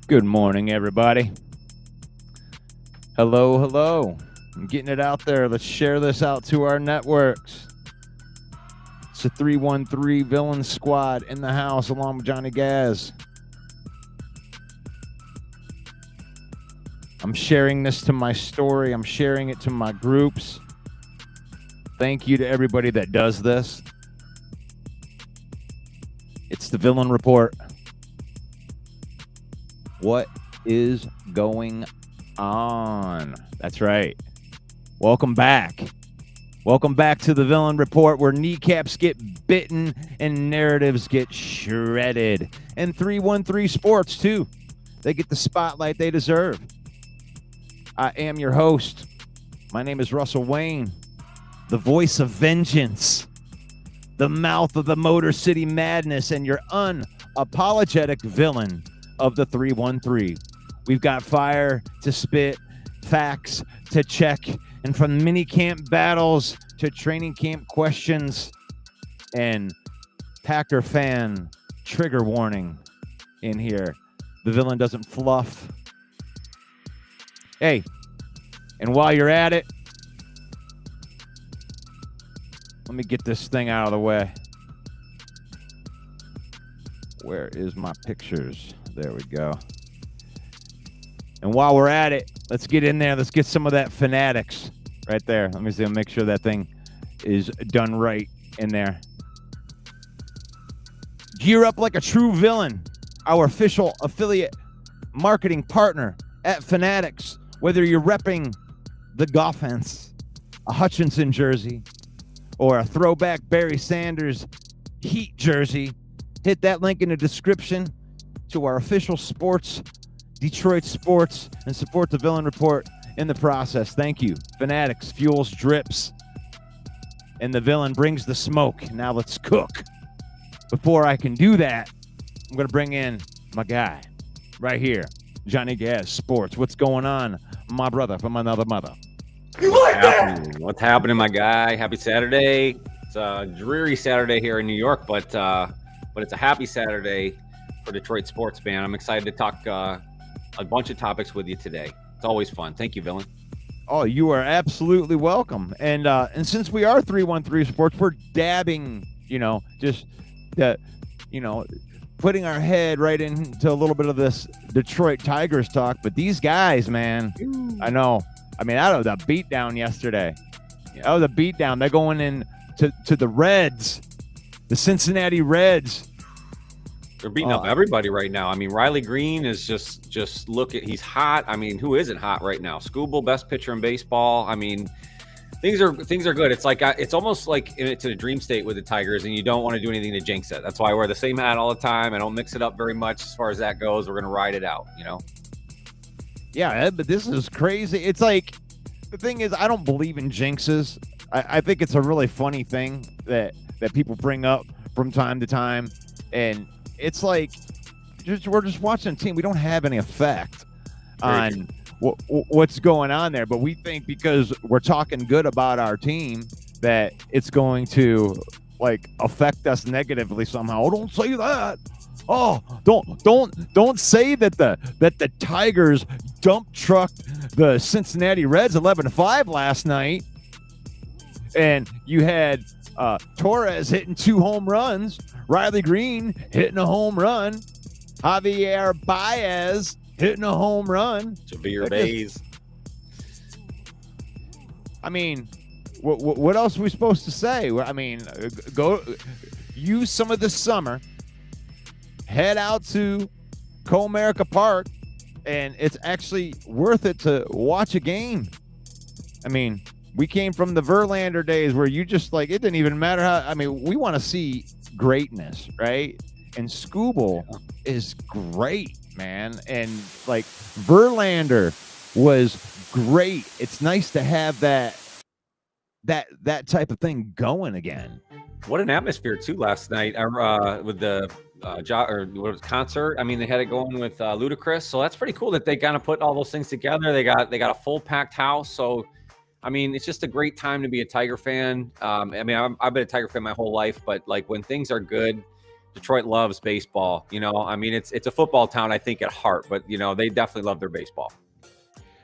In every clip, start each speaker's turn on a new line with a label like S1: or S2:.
S1: Good morning, everybody. Hello, hello. I'm getting it out there. Let's share this out to our networks. It's the 313 Villain Squad in the house along with Johnny Gaz. I'm sharing this to my story. I'm sharing it to my groups. Thank you to everybody that does this. It's the Villain Report. What is going on? That's right. Welcome back. Welcome back to the Villain Report, where kneecaps get bitten and narratives get shredded. And 313 Sports, too. They get the spotlight they deserve. I am your host. My name is Russell Wayne, the voice of vengeance, the mouth of the Motor City Madness, and your unapologetic villain of the 313. We've got fire to spit, facts to check, and from mini camp battles to training camp questions and Packer fan trigger warning in here. The villain doesn't fluff. Hey, and while you're at it, let me get this thing out of the way. Where is my pictures? There we go. And while we're at it, let's get in there. Let's get some of that Fanatics right there. Let me see. I'll make sure that thing is done right in there. Gear up like a true villain. Our official affiliate marketing partner at Fanatics. Whether you're repping the Goffense, a Hutchinson jersey, or a throwback Barry Sanders Heat jersey, hit that link in the description to our official sports, Detroit sports, and support the Villain Report in the process. Thank you. Fanatics fuels drips, and the villain brings the smoke. Now let's cook. Before I can do that, I'm going to bring in my guy right here, Johnny Gaz Sports. What's going on, my brother from another mother?
S2: What's happening, my guy? Happy Saturday. It's a dreary Saturday here in New York, but it's a happy Saturday for Detroit sports, man. I'm excited to talk a bunch of topics with you today. It's always fun. Thank you, villain.
S1: Oh, you are absolutely welcome. And since we are 313 Sports, we're dabbing, just the, putting our head right into a little bit of this Detroit Tigers talk. But these guys, man, I know. I mean, that was a beatdown yesterday. That was a beatdown. They're going in to the Reds, the Cincinnati Reds.
S2: They're beating up everybody right now. I mean, Riley Green is just look at, he's hot. I mean, who isn't hot right now? Skubal, best pitcher in baseball. I mean, things are good. It's like it's almost like it's in a dream state with the Tigers, and you don't want to do anything to jinx it. That's why I wear the same hat all the time. I don't mix it up very much as far as that goes. We're gonna ride it out,
S1: Yeah, but this is crazy. It's like, the thing is, I don't believe in jinxes. I think it's a really funny thing that people bring up from time to time, and it's like we're just watching a team. We don't have any effect on what's going on there, but we think because we're talking good about our team that it's going to affect us negatively somehow. Oh, don't say that. Oh, don't say that the Tigers dump trucked the Cincinnati Reds 11-5 last night, and you had Torres hitting 2 home runs, Riley Green hitting a home run, Javier Baez hitting a home run.
S2: Javier Baez.
S1: I mean, what else are we supposed to say? I mean, go use some of this summer. Head out to Comerica Park, and it's actually worth it to watch a game. I mean, we came from the Verlander days where you just it didn't even matter how. I mean, we want to see greatness, right? And Skubal is great, man. And Verlander was great. It's nice to have that type of thing going again.
S2: What an atmosphere too last night with the concert. I mean, they had it going with Ludacris, so that's pretty cool that they kind of put all those things together. They got a full packed house, so I mean, it's just a great time to be a Tiger fan. I mean, I've been a Tiger fan my whole life, but when things are good, Detroit loves baseball. You know, I mean, it's a football town, I think, at heart, but you know, they definitely love their baseball.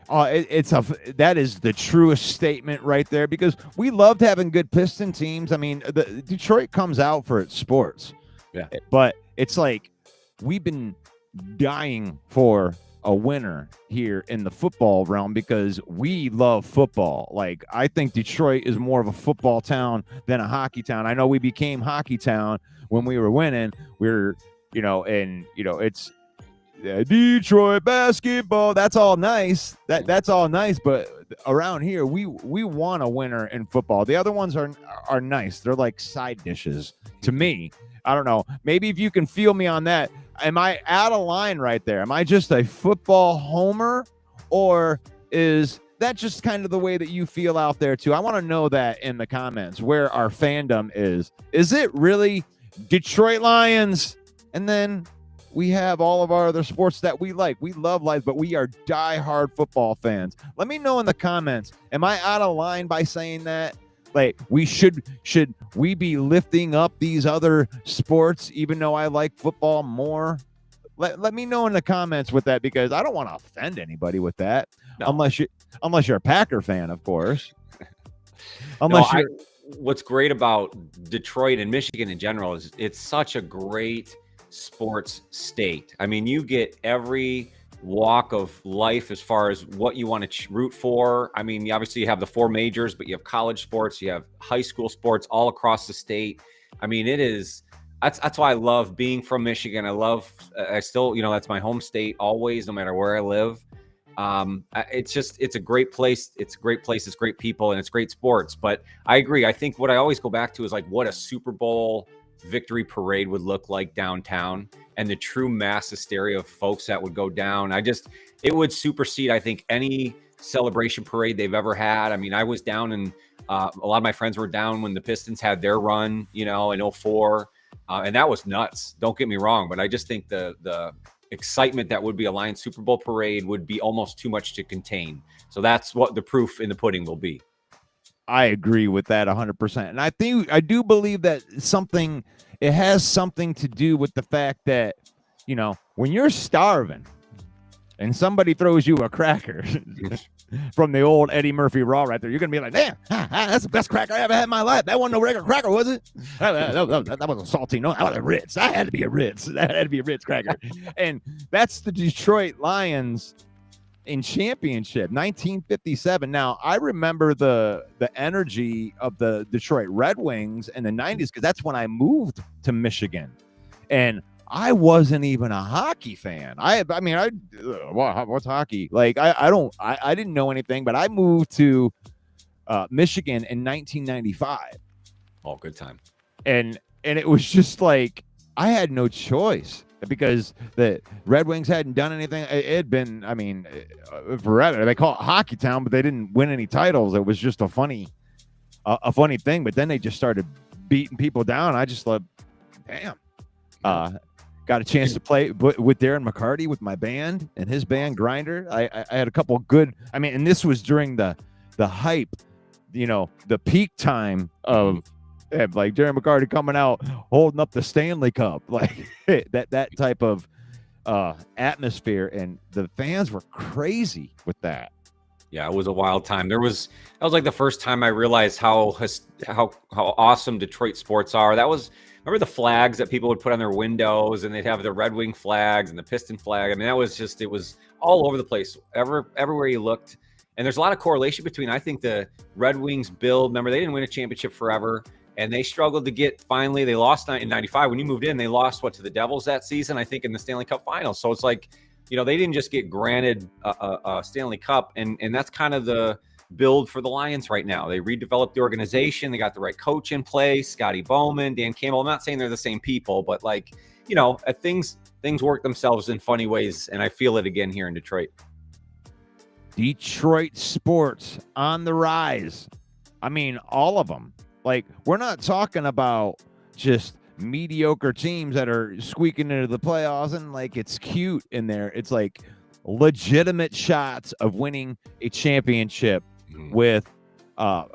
S1: That is the truest statement right there, because we loved having good Piston teams. I mean, Detroit comes out for its sports, but it's like we've been dying for a winner here in the football realm because we love football. Like, I think Detroit is more of a football town than a hockey town. I know we became hockey town when we were winning. We're, it's Detroit basketball. That's all nice. That's all nice. But around here, we want a winner in football. The other ones are nice. They're like side dishes to me. I don't know. Maybe if you can feel me on that. Am I out of line right there? Am I just a football homer, or is that just kind of the way that you feel out there too? I want to know that in the comments where our fandom is. Is it really Detroit Lions? And then we have all of our other sports that we like. We love life, but we are diehard football fans. Let me know in the comments. Am I out of line by saying that? Like, should we be lifting up these other sports, even though I like football more? Let me know in the comments with that, because I don't want to offend anybody with that. No. Unless you're a Packer fan, of course.
S2: What's great about Detroit and Michigan in general is it's such a great sports state. I mean, you get every walk of life as far as what you want to root for. I mean, obviously you have the 4 majors, but you have college sports, you have high school sports all across the state. I mean, that's why I love being from Michigan. I still, that's my home state always, no matter where I live. It's a great place. It's a great place. It's great people, and it's great sports. But I agree. I think what I always go back to is like what a Super Bowl victory parade would look like downtown, and the true mass hysteria of folks that would go down. It would supersede, I think, any celebration parade they've ever had. I mean, I was down, and a lot of my friends were down when the Pistons had their run, in 2004. And that was nuts. Don't get me wrong, but I just think the excitement that would be a Lions Super Bowl parade would be almost too much to contain. So that's what the proof in the pudding will be.
S1: I agree with that 100%. And I do believe that it has something to do with the fact that, when you're starving and somebody throws you a cracker from the old Eddie Murphy Raw right there, you're going to be like, damn, that's the best cracker I ever had in my life. That wasn't no regular cracker, was it? That wasn't salty. No, that was a Ritz. That had to be a Ritz. That had to be a Ritz cracker. And that's the Detroit Lions in championship 1957. Now, I remember the energy of the Detroit Red Wings in the 90s, because that's when I moved to Michigan, and I wasn't even a hockey fan. What's hockey? Like, I didn't know anything, but I moved to Michigan in 1995.
S2: Oh, good time.
S1: And it was just like, I had no choice, because the Red Wings hadn't done anything. It had been, forever. They call it Hockey Town, but they didn't win any titles. It was just a funny thing. But then they just started beating people down. I just thought, damn. Got a chance to play with Darren McCarty with my band and his band Grinder. I had a couple good. And this was during the hype, the peak time of. Like Darren McCarty coming out holding up the Stanley Cup, like that type of atmosphere, and the fans were crazy with that.
S2: Yeah, it was a wild time. That was like the first time I realized how awesome Detroit sports are. Remember the flags that people would put on their windows, and they'd have the Red Wing flags and the Piston flag. I mean, it was all over the place, everywhere you looked. And there's a lot of correlation between, I think, the Red Wings build. Remember, they didn't win a championship forever. And they struggled to get, finally, they lost in 95. When you moved in, they lost, to the Devils that season, I think, in the Stanley Cup Finals. So it's like, they didn't just get granted a Stanley Cup. And that's kind of the build for the Lions right now. They redeveloped the organization. They got the right coach in place, Scotty Bowman, Dan Campbell. I'm not saying they're the same people, but things work themselves in funny ways. And I feel it again here in Detroit.
S1: Detroit sports on the rise. All of them. Like, we're not talking about just mediocre teams that are squeaking into the playoffs and like it's cute in there. It's like legitimate shots of winning a championship with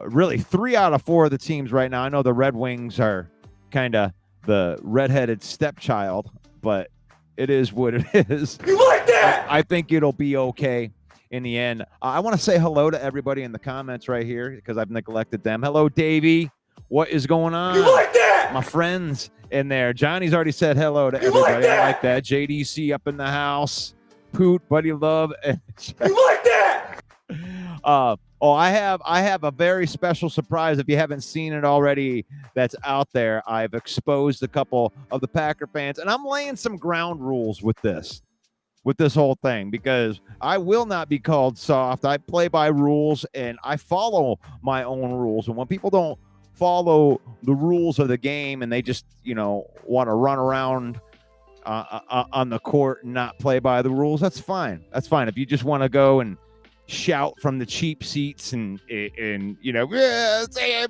S1: really 3 out of 4 of the teams right now. I know the Red Wings are kind of the redheaded stepchild, but it is what it is.
S3: You like that?
S1: I think it'll be okay in the end. I want to say hello to everybody in the comments right here because I've neglected them. Hello, Davey. What is going on?
S3: You like that?
S1: My friends in there. Johnny's already said hello to everybody. I like that. JDC up in the house. Poot, Buddy Love. And
S3: You like that?
S1: I have a very special surprise. If you haven't seen it already, that's out there. I've exposed a couple of the Packer fans, and I'm laying some ground rules with this whole thing, because I will not be called soft. I play by rules and I follow my own rules. And when people don't follow the rules of the game and they just, want to run around on the court and not play by the rules, that's fine. That's fine. If you just want to go and shout from the cheap seats and same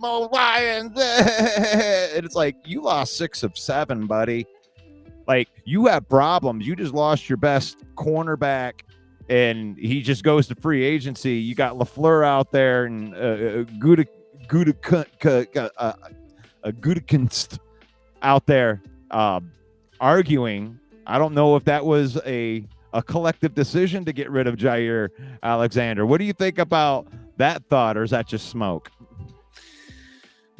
S1: old Lions, and it's like, you lost 6 of 7, buddy. Like, you have problems. You just lost your best cornerback, and he just goes to free agency. You got LaFleur out there and Gutekunst out there arguing. I don't know if that was a collective decision to get rid of Jair Alexander. What do you think about that thought, or is that just smoke?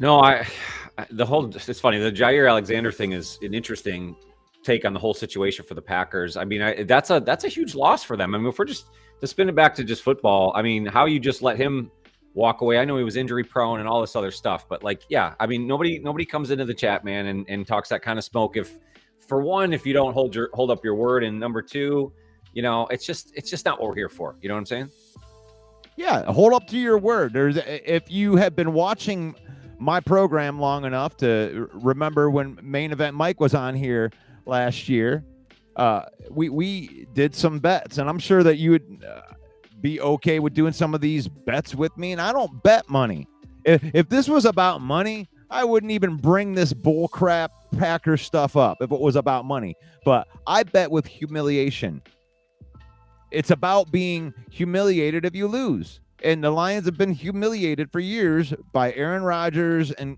S2: No, it's funny. The Jair Alexander thing is an interesting take on the whole situation for the Packers. I mean, that's a huge loss for them. I mean, if we're just to spin it back to just football, I mean, how you just let him walk away. I know he was injury prone and all this other stuff, but like, yeah, I mean, nobody comes into the chat, man, and talks that kind of smoke. If, for one, if you don't hold up your word, and number two, it's just not what we're here for. You know what I'm saying?
S1: Yeah, hold up to your word. If you have been watching my program long enough to remember when Main Event Mike was on here last year, we did some bets, and I'm sure that you would be okay with doing some of these bets with me. And I don't bet money. If this was about money, I wouldn't even bring this bullcrap Packer stuff up if it was about money. But I bet with humiliation. It's about being humiliated if you lose. And the Lions have been humiliated for years by Aaron Rodgers, and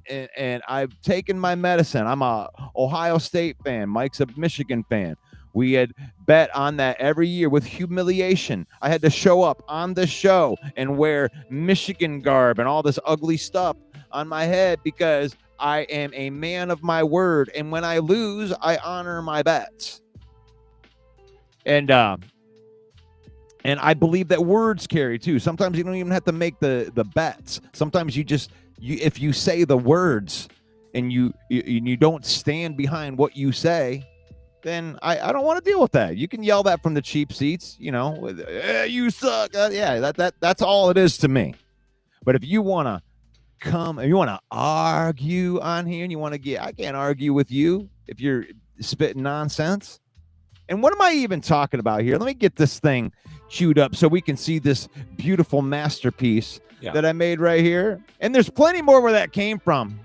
S1: I've taken my medicine. I'm a Ohio State fan. Mike's a Michigan fan. We had bet on that every year with humiliation. I had to show up on the show and wear Michigan garb and all this ugly stuff on my head because I am a man of my word. And when I lose, I honor my bets. And I believe that words carry too. Sometimes you don't even have to make the bets. Sometimes if you say the words and you don't stand behind what you say, then I don't want to deal with that. You can yell that from the cheap seats, you suck. That's all it is to me. But if you want to argue on here and I can't argue with you if you're spitting nonsense. And what am I even talking about here? Let me get this thing queued up so we can see this beautiful masterpiece that I made right here. And there's plenty more where that came from.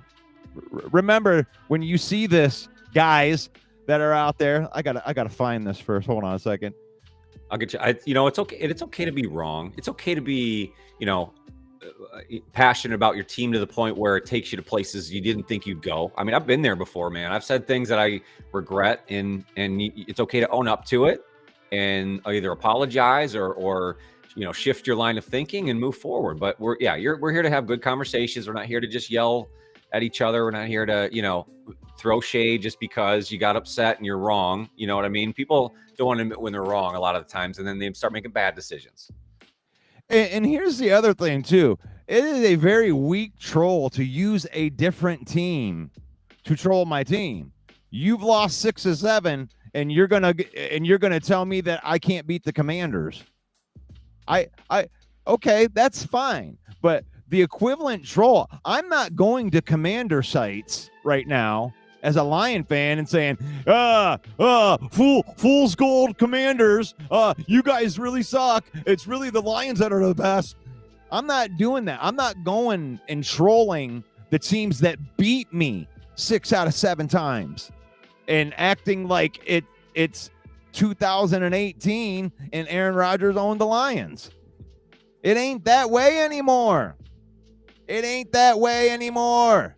S1: Remember, when you see this, guys that are out there, I gotta find this first. Hold on a second.
S2: I'll get you. It's okay. It's okay to be wrong. It's okay to be, passionate about your team to the point where it takes you to places you didn't think you'd go. I mean, I've been there before, man. I've said things that I regret, and it's okay to own up to it and either apologize or shift your line of thinking and move forward. But we're here to have good conversations. We're not here to just yell at each other. We're not here to, throw shade just because you got upset and you're wrong. You know what I mean? People don't want to admit when they're wrong a lot of the times, and then they start making bad decisions.
S1: And here's the other thing too. It is a very weak troll to use a different team to troll my team. You've lost 6 of 7, and you're gonna tell me that I can't beat the Commanders. Okay, that's fine. But the equivalent troll, I'm not going to Commander sites right now as a Lion fan and saying, fool's gold Commanders, you guys really suck. It's really the Lions that are the best. I'm not doing that. I'm not going and trolling the teams that beat me 6 out of 7 times and acting like it's 2018 and Aaron Rodgers owned the Lions. It ain't that way anymore. It ain't that way anymore.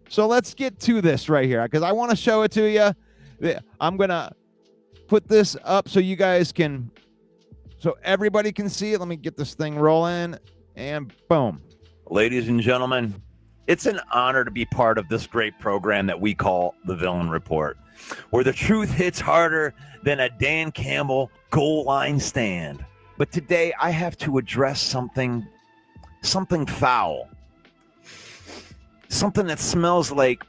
S1: So let's get to this right here because I want to show it to you. I'm going to put this up so you guys can, so everybody can see it. Let me get this thing rolling and boom.
S4: Ladies and gentlemen, it's an honor to be part of this great program that we call the Villain Report, where the truth hits harder than a Dan Campbell goal line stand. But today I have to address something foul. Something that smells like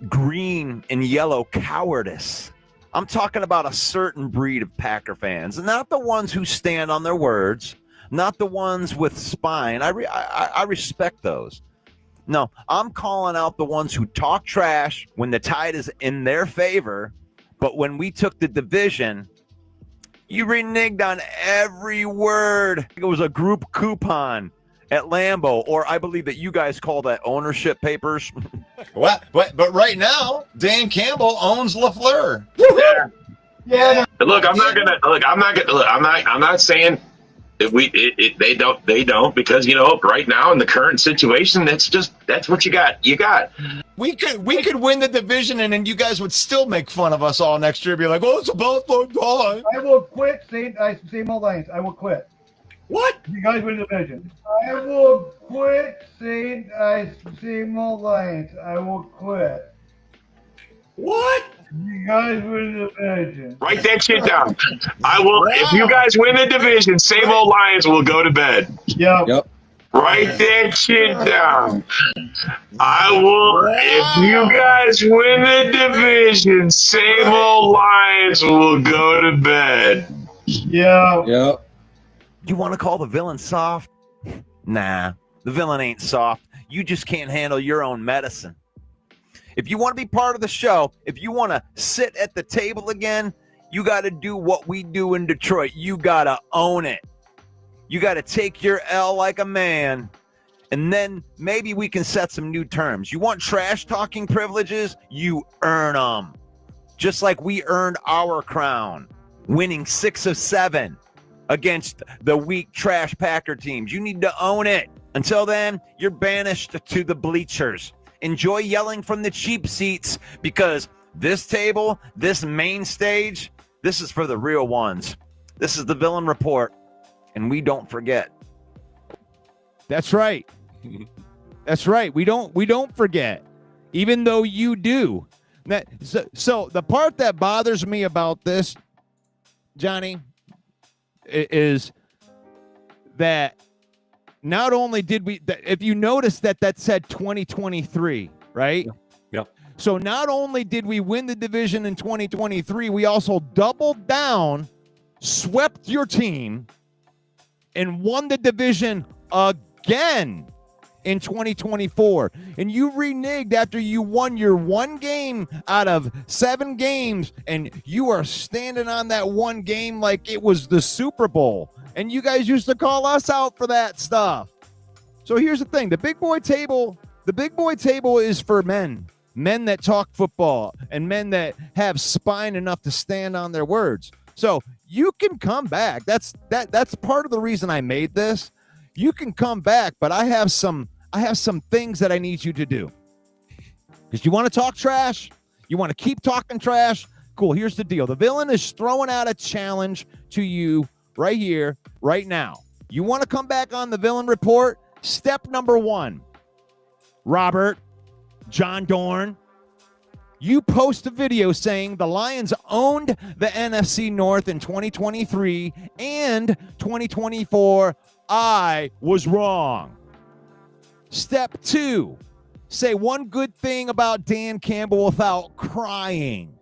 S4: green and yellow cowardice. I'm talking about a certain breed of Packer fans, not the ones who stand on their words, not the ones with spine. I respect those. No, I'm calling out the ones who talk trash when the tide is in their favor, but when we took the division, you reneged on every word. It was a group coupon at Lambeau, or I believe that you guys call that ownership papers.
S5: What? But right now, Dan Campbell owns LaFleur.
S6: Yeah. Look, I'm not saying that they don't because right now in the current situation, that's what you got.
S5: We could win the division, and then you guys would still make fun of us all next year. Be like, "Oh, it's about time."
S7: I will quit St. Alliance. I will quit.
S5: What?
S7: You guys win the division. I will quit St. Alliance. I will quit.
S5: What?
S7: You guys win the division.
S6: Write that shit down. I will. Wow. If you guys win the division, same old Lions will go to bed.
S7: Yep.
S6: Write that shit down. I will. Wow. If you guys win the division, same old Lions will go to bed.
S7: Yeah.
S4: Yep. You want to call the villain soft? Nah, the villain ain't soft. You just can't handle your own medicine. If you want to be part of the show, if you want to sit at the table again, you got to do what we do in Detroit. You got to own it. You got to take your L like a man, and then maybe we can set some new terms. You want trash talking privileges? You earn them. Just like we earned our crown, winning 6 of 7 against the weak trash Packer teams. You need to own it. Until then, you're banished to the bleachers. Enjoy yelling from the cheap seats because this table, this main stage, this is for the real ones. This is the Villain Report, and we don't forget.
S1: That's right. That's right. We don't forget, even though you do. So the part that bothers me about this, Johnny, is that not only did we, if you notice that said 2023, right?
S2: Yeah.
S1: So not only did we win the division in 2023, we also doubled down, swept your team, and won the division again in 2024. And you reneged after you won your one game out of 7 games, and you are standing on that one game like it was the Super Bowl. And you guys used to call us out for that stuff. So here's the thing. The big boy table is for men that talk football and men that have spine enough to stand on their words. So you can come back. That's part of the reason I made this. You can come back, but I have some things that I need you to do. Because you want to talk trash, you want to keep talking trash. Cool. Here's the deal. The villain is throwing out a challenge to you right here, right now. You want to come back on the Villain Report? Step number 1, Robert, John Dorn, you post a video saying the Lions owned the NFC North in 2023 and 2024. I was wrong. Step 2, say one good thing about Dan Campbell without crying.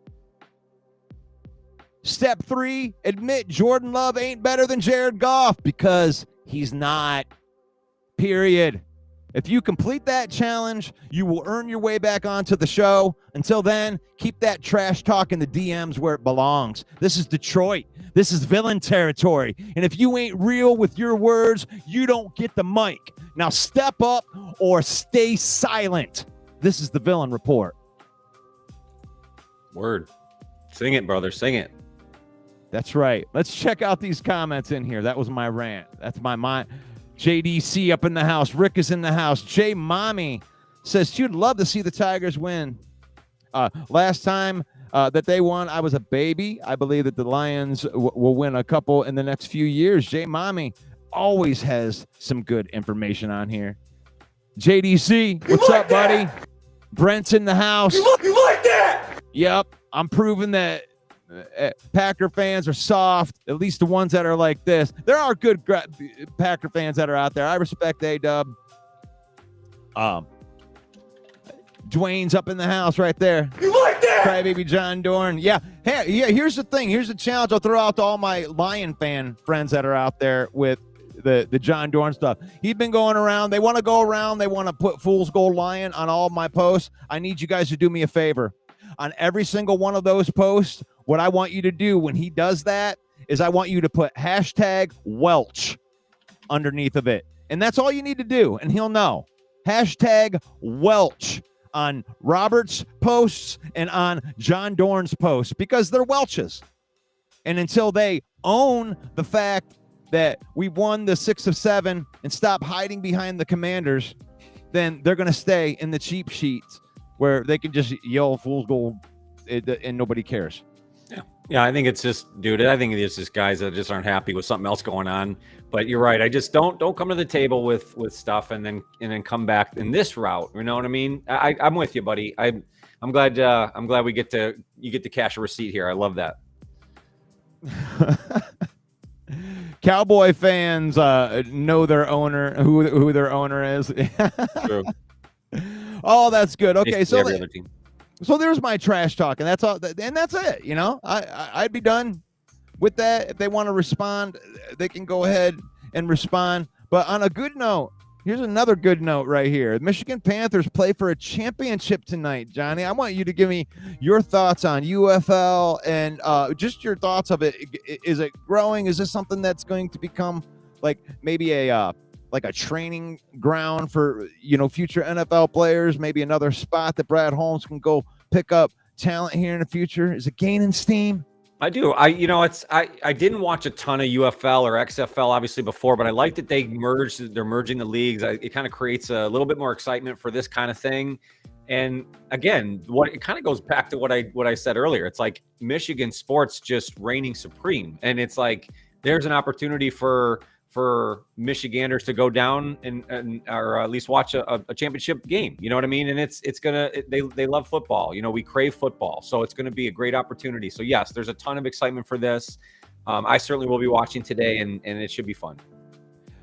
S1: Step 3, admit Jordan Love ain't better than Jared Goff because he's not. Period. If you complete that challenge, you will earn your way back onto the show. Until then, keep that trash talk in the DMs where it belongs. This is Detroit. This is villain territory. And if you ain't real with your words, you don't get the mic. Now step up or stay silent. This is the Villain Report.
S2: Word. Sing it, brother. Sing it.
S1: That's right. Let's check out these comments in here. That was my rant. That's my mind. JDC up in the house. Rick is in the house. J Mommy says she'd love to see the Tigers win. Last time that they won, I was a baby. I believe that the Lions will win a couple in the next few years. J Mommy always has some good information on here. JDC, what's up, buddy? Brent's in the house.
S3: You like that?
S1: Yep, I'm proving that Packer fans are soft, at least the ones that are like this. There are good Packer fans that are out there. I respect A-Dub. Dwayne's up in the house right there.
S3: You like that?
S1: Crybaby John Dorn. Yeah. Hey, yeah, here's the thing. Here's the challenge I'll throw out to all my Lion fan friends that are out there with the John Dorn stuff. He's been going around. They want to go around. They want to put Fool's Gold Lion on all of my posts. I need you guys to do me a favor. On every single one of those posts, what I want you to do when he does that is I want you to put hashtag Welch underneath of it. And that's all you need to do, and he'll know. Hashtag Welch on Robert's posts and on John Dorn's posts, because they're Welches. And until they own the fact that we won the 6 of 7 and stop hiding behind the Commanders, then they're going to stay in the cheap sheets where they can just yell Fool's Gold and nobody cares.
S2: Yeah, I think it's just, dude, I think it's just guys that just aren't happy with something else going on. But you're right. I just don't come to the table with stuff and then come back in this route. You know what I mean? I'm with you, buddy. I'm glad you get to cash a receipt here. I love that.
S1: Cowboy fans know their owner, who their owner is.
S2: True.
S1: Oh, that's good. Okay, so
S2: every other team.
S1: So there's my trash talk, and that's all. And that's it. You know, I'd be done with that. If they want to respond, they can go ahead and respond. But on a good note, here's another good note right here. The Michigan Panthers play for a championship tonight, Johnny. I want you to give me your thoughts on UFL and just your thoughts of it. Is it growing? Is this something that's going to become like maybe a training ground for, future NFL players, maybe another spot that Brad Holmes can go pick up talent here in the future? Is it gaining steam?
S2: I do. I didn't watch a ton of UFL or XFL obviously before, but I like that they're merging the leagues. It kind of creates a little bit more excitement for this kind of thing. And again, it kind of goes back to what I said earlier. It's like Michigan sports just reigning supreme. And it's like, there's an opportunity for Michiganders to go down and or at least watch a championship game. You know what I mean? And they love football. We crave football. So it's going to be a great opportunity. So yes, there's a ton of excitement for this. I certainly will be watching today and it should be fun.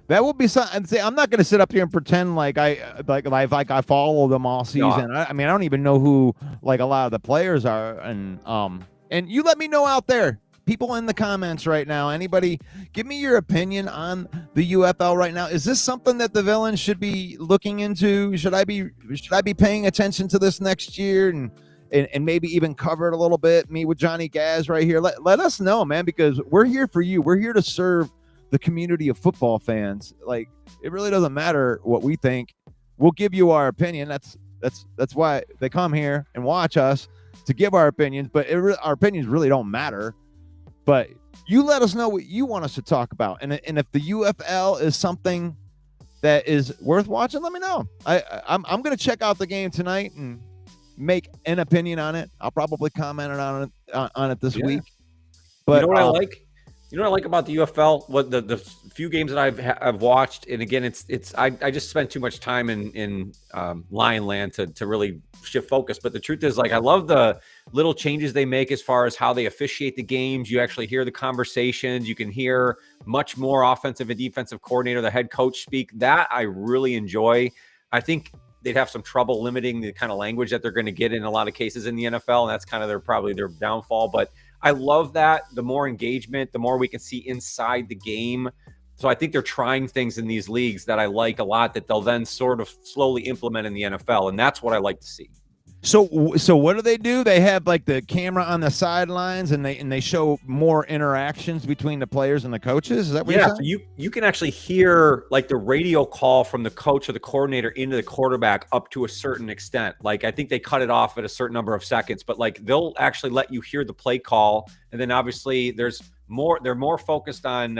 S1: That will be something. I'm not going to sit up here and pretend like I follow them all season. No. I mean, I don't even know who a lot of the players are. And you let me know out there. People in the comments right now, anybody, give me your opinion on the UFL right now. Is this something that the Villains should be looking into? Should I be paying attention to this next year and maybe even cover it a little bit? Me with Johnny Gaz right here. Let us know, man, because we're here for you. We're here to serve the community of football fans. Like, it really doesn't matter what we think. We'll give you our opinion. That's why they come here and watch us, to give our opinions. But our opinions really don't matter. But you let us know what you want us to talk about. And if the UFL is something that is worth watching, let me know. I'm going to check out the game tonight and make an opinion on it. I'll probably comment on it this week. But
S2: you know what I like? You know what I like about the UFL? What the few games that I've watched, and again, I just spent too much time in Lion Land to really shift focus. But the truth is, I love the little changes they make as far as how they officiate the games. You actually hear the conversations. You can hear much more offensive and defensive coordinator, the head coach speak. That I really enjoy. I think they'd have some trouble limiting the kind of language that they're going to get in a lot of cases in the NFL, and that's kind of probably their downfall. But I love that. The more engagement, the more we can see inside the game. So I think they're trying things in these leagues that I like a lot that they'll then sort of slowly implement in the NFL. And that's what I like to see.
S1: So what do? They have the camera on the sidelines and they show more interactions between the players and the coaches. Is that what you're saying?
S2: So you can actually hear the radio call from the coach or the coordinator into the quarterback up to a certain extent. I think they cut it off at a certain number of seconds, but they'll actually let you hear the play call. And then obviously they're more focused on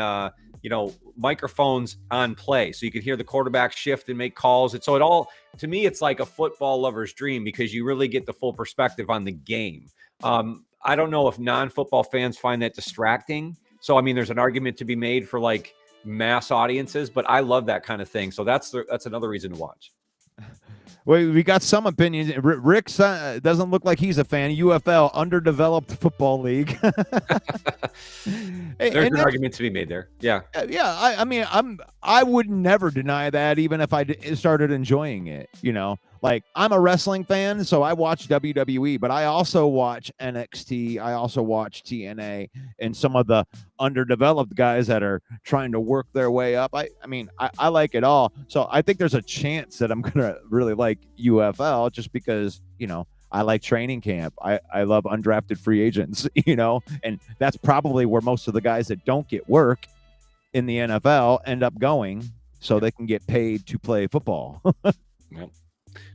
S2: microphones on play, so you can hear the quarterback shift and make calls. And so it all, to me, it's like a football lover's dream because you really get the full perspective on the game. I don't know if non-football fans find that distracting. So, I mean, there's an argument to be made for like mass audiences, but I love that kind of thing. So that's another reason to watch.
S1: We got some opinions. Rick doesn't look like he's a fan. UFL, underdeveloped football league.
S2: There's an argument to be made there. Yeah.
S1: Yeah. I mean, I would never deny that, even if I started enjoying it. Like, I'm a wrestling fan, so I watch WWE, but I also watch NXT. I also watch TNA and some of the underdeveloped guys that are trying to work their way up. I mean, I like it all. So I think there's a chance that I'm going to really like UFL just because, I like training camp. I love undrafted free agents, and that's probably where most of the guys that don't get work in the NFL end up going so they can get paid to play football.
S2: Yep.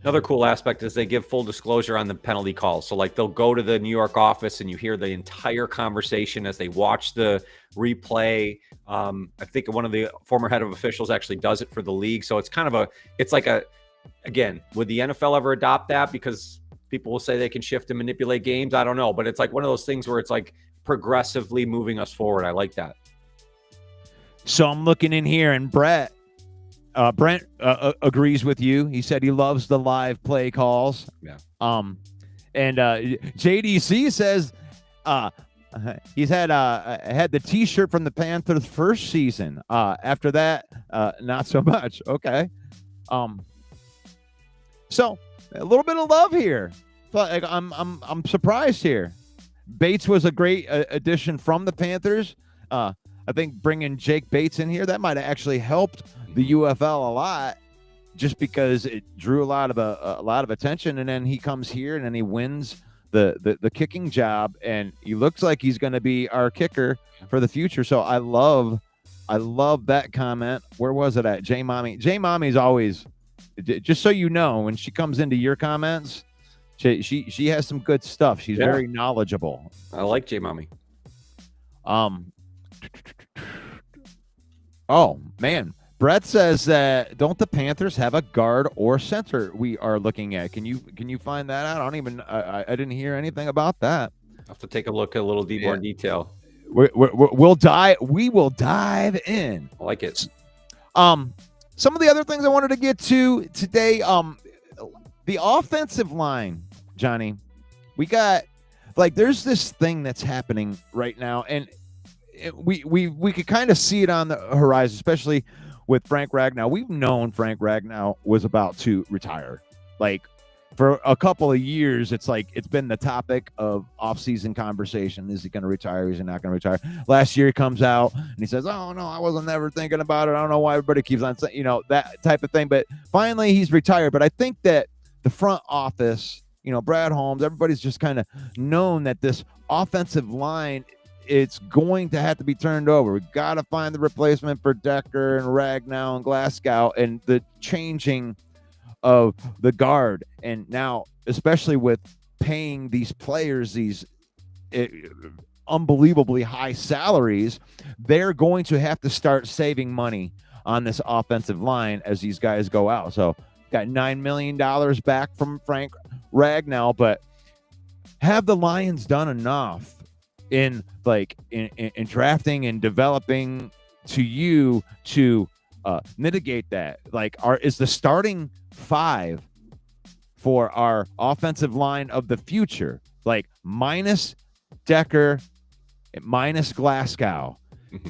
S2: Another cool aspect is they give full disclosure on the penalty calls. So like they'll go to the New York office and you hear the entire conversation as they watch the replay. I think one of the former head of officials actually does it for the league. So it's kind of again, would the NFL ever adopt that? Because people will say they can shift and manipulate games. I don't know, but it's like one of those things where it's like progressively moving us forward. I like that.
S1: So I'm looking in here and Brent agrees with you. He said he loves the live play calls.
S2: Yeah.
S1: And JDC says he's had the T-shirt from the Panthers first season. After that, not so much. Okay. So a little bit of love here. But I'm surprised here. Bates was a great addition from the Panthers. I think bringing Jake Bates in here, that might have actually helped the UFL a lot, just because it drew a lot of attention. And then he comes here and then he wins the kicking job, and he looks like he's going to be our kicker for the future. So I love that comment. Where was it at? J Mommy's always, just so you know, when she comes into your comments, she has some good stuff. She's very knowledgeable.
S2: I like J Mommy.
S1: Oh man, Brett says that don't the Panthers have a guard or center we are looking at? Can you find that out? I didn't hear anything about that.
S2: I'll have to take a look at a little more detail.
S1: We will dive in.
S2: I like it.
S1: Some of the other things I wanted to get to today, the offensive line, Johnny. We got there's this thing that's happening right now, and we could kind of see it on the horizon, especially with Frank Ragnow. We've known Frank Ragnow was about to retire. Like, for a couple of years, it's been the topic of off-season conversation. Is he going to retire? Is he not going to retire? Last year he comes out and he says, oh, no, I wasn't ever thinking about it. I don't know why everybody keeps on saying, that type of thing. But finally he's retired. But I think that the front office, Brad Holmes, everybody's just kind of known that this offensive line, it's going to have to be turned over. We've got to find the replacement for Decker and Ragnow and Glasgow, and the changing of the guard. And now, especially with paying these players these unbelievably high salaries, they're going to have to start saving money on this offensive line as these guys go out. So got $9 million back from Frank Ragnow, but have the Lions done enough in drafting and developing to mitigate that? Is the starting five for our offensive line of the future, minus Decker, minus Glasgow,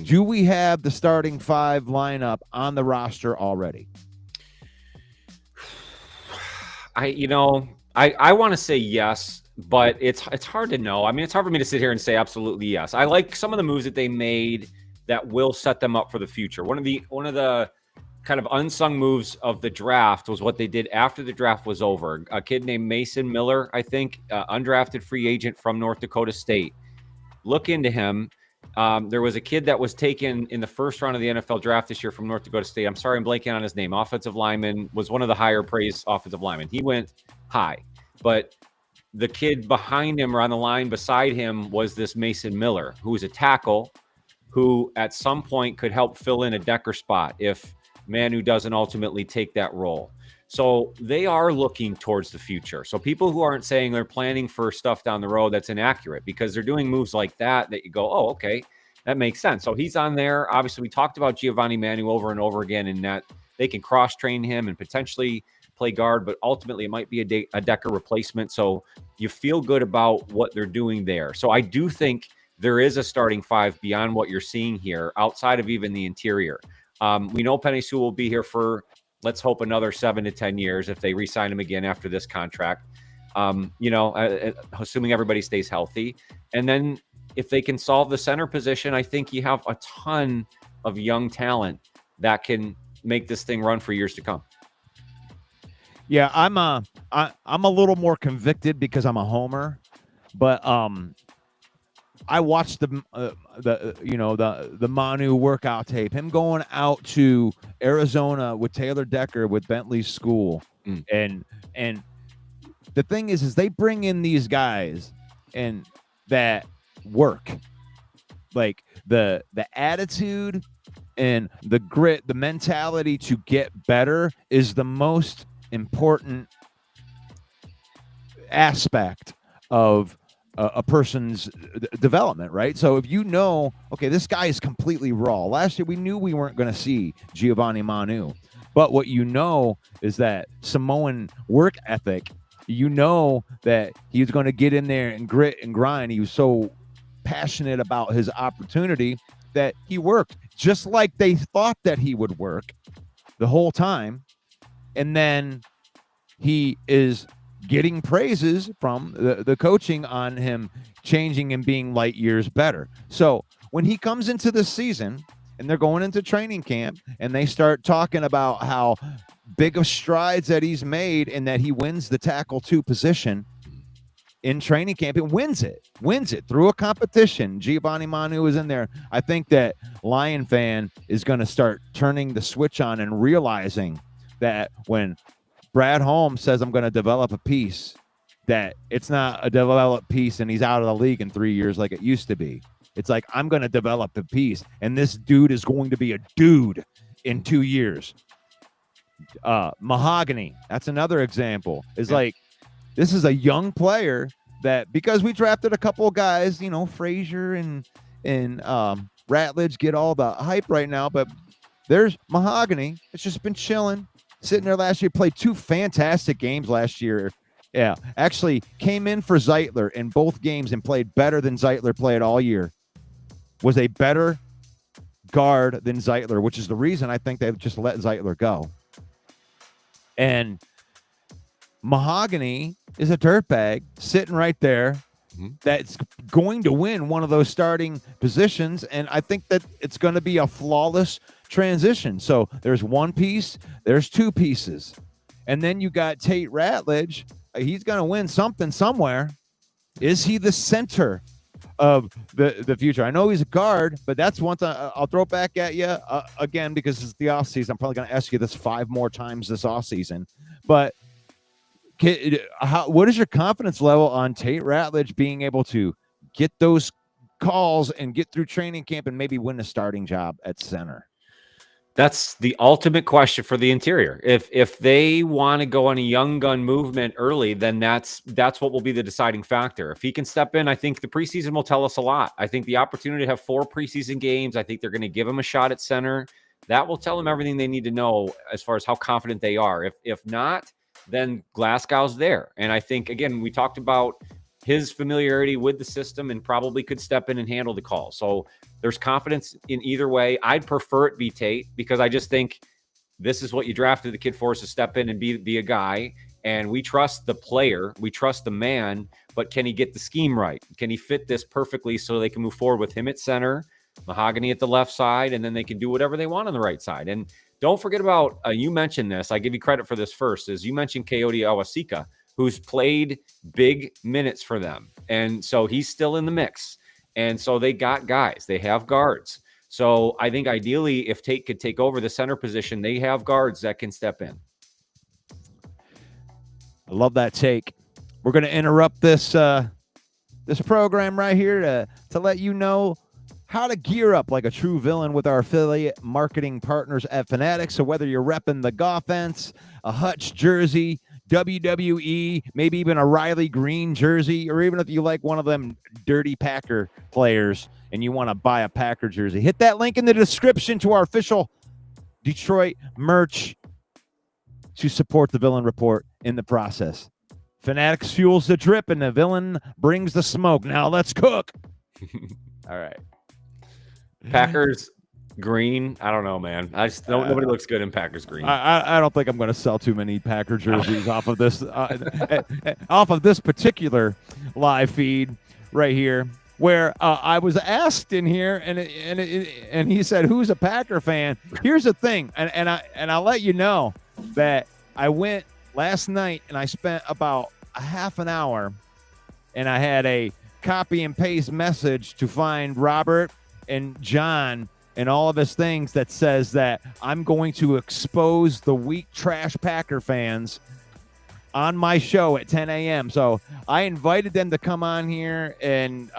S1: do we have the starting five lineup on the roster already? I want to say yes, but it's hard to know. I mean, it's hard for me to sit here and say absolutely yes. I like some of the moves that they made that will set them up for the future. One of the kind of unsung moves of the draft was what they did after the draft was over. A kid named Mason Miller, I think, undrafted free agent from North Dakota State. Look into him. There was a kid that was taken in the first round of the NFL draft this year from North Dakota State. I'm sorry, I'm blanking on his name. Offensive lineman, was one of the higher praised offensive linemen. He went high, but the kid behind him or on the line beside him was this Mason Miller, who was a tackle
S2: who at some point could help fill in a Decker spot if Manu doesn't ultimately take that role. So they are looking towards the future. So people who aren't saying they're planning for stuff down the road, that's inaccurate, because they're doing moves like that you go, oh, okay, that makes sense. So he's on there. Obviously, we talked about Giovanni Manu over and over again, and that they can cross-train him and potentially play guard, but ultimately it might be a Decker replacement. So you feel good about what they're doing there. So I do think there is a starting five beyond what you're seeing here, outside of even the interior. We know Penny Sewell will be here for, let's hope, another 7 to 10 years if they re-sign him again after this contract. Assuming everybody stays healthy. And then if they can solve the center position, I think you have a ton of young talent that can make this thing run for years to come.
S1: Yeah, I'm a little more convicted because I'm a homer, but I watched the Manu workout tape, him going out to Arizona with Taylor Decker with Bentley's school, and the thing is they bring in these guys and that work, like the attitude and the grit, the mentality to get better is the most important aspect of a person's development, right? So if you know, okay, this guy is completely raw. Last year, we knew we weren't going to see Giovanni Manu, but what you know is that Samoan work ethic, you know that he's going to get in there and grit and grind. He was so passionate about his opportunity that he worked just like they thought that he would work the whole time. And then he is getting praises from the coaching on him changing and being light years better. So when he comes into the season and they're going into training camp and they start talking about how big of strides that he's made and that he wins the tackle 2 position in training camp, and wins it through a competition. Giovanni Manu is in there. I think that Lion fan is going to start turning the switch on and realizing that when Brad Holmes says I'm going to develop a piece, that it's not a developed piece and he's out of the league in 3 years like it used to be. It's like, I'm going to develop a piece and this dude is going to be a dude in 2 years. Mahogany, that's another example. Is like, this is a young player that, because we drafted a couple of guys, Frazier and Ratledge get all the hype right now, but there's Mahogany. It's just been chilling, sitting there last year, played 2 fantastic games last year. Yeah, actually came in for Zeitler in both games and played better than Zeitler played all year. Was a better guard than Zeitler, which is the reason I think they've just let Zeitler go. And Mahogany is a dirtbag sitting right there that's going to win one of those starting positions. And I think that it's going to be a flawless transition. So there's one piece, there's 2 pieces. And then you got Tate Ratledge. He's going to win something somewhere. Is he the center of the future? I know he's a guard, but that's one thing I'll throw back at you again, because it's the offseason. I'm probably going to ask you this 5 more times this offseason. But what is your confidence level on Tate Ratledge being able to get those calls and get through training camp and maybe win a starting job at center?
S2: That's the ultimate question for the interior. If they want to go on a young gun movement early, then that's what will be the deciding factor. If he can step in, I think the preseason will tell us a lot. I think the opportunity to have 4 preseason games, I think they're going to give him a shot at center. That will tell them everything they need to know as far as how confident they are. If not, then Glasgow's there. And I think, again, we talked about his familiarity with the system and probably could step in and handle the call. So there's confidence in either way. I'd prefer it be Tate, because I just think this is what you drafted the kid for, is to step in and be a guy. And we trust the player. We trust the man. But can he get the scheme right? Can he fit this perfectly so they can move forward with him at center, Mahogany at the left side, and then they can do whatever they want on the right side? And don't forget about, you mentioned this, I give you credit for this first, is you mentioned Coyote Awasika, who's played big minutes for them. And so he's still in the mix. And so they got guys. They have guards. So I think ideally, if Tate could take over the center position, they have guards that can step in.
S1: I love that take. We're going to interrupt this program right here to let you know how to gear up like a true villain with our affiliate marketing partners at Fanatics. So whether you're repping the Goffense, a Hutch jersey, WWE, maybe even a Riley Green jersey, or even if you like one of them dirty Packer players and you want to buy a Packer jersey, hit that link in the description to our official Detroit merch to support the Villain Report in the process. Fanatics fuels the drip and the Villain brings the smoke. Now let's cook. All right.
S2: Packers green. I don't know, man. I just don't. Nobody looks good in Packers green.
S1: I don't think I'm going to sell too many Packer jerseys off of this off of this particular live feed right here, where I was asked in here, and he said, "Who's a Packer fan?" Here's the thing, and I'll let you know that I went last night and I spent about a half an hour, and I had a copy and paste message to find Robert and John and all of his things that says that I'm going to expose the weak trash Packer fans on my show at 10 a.m. So I invited them to come on here and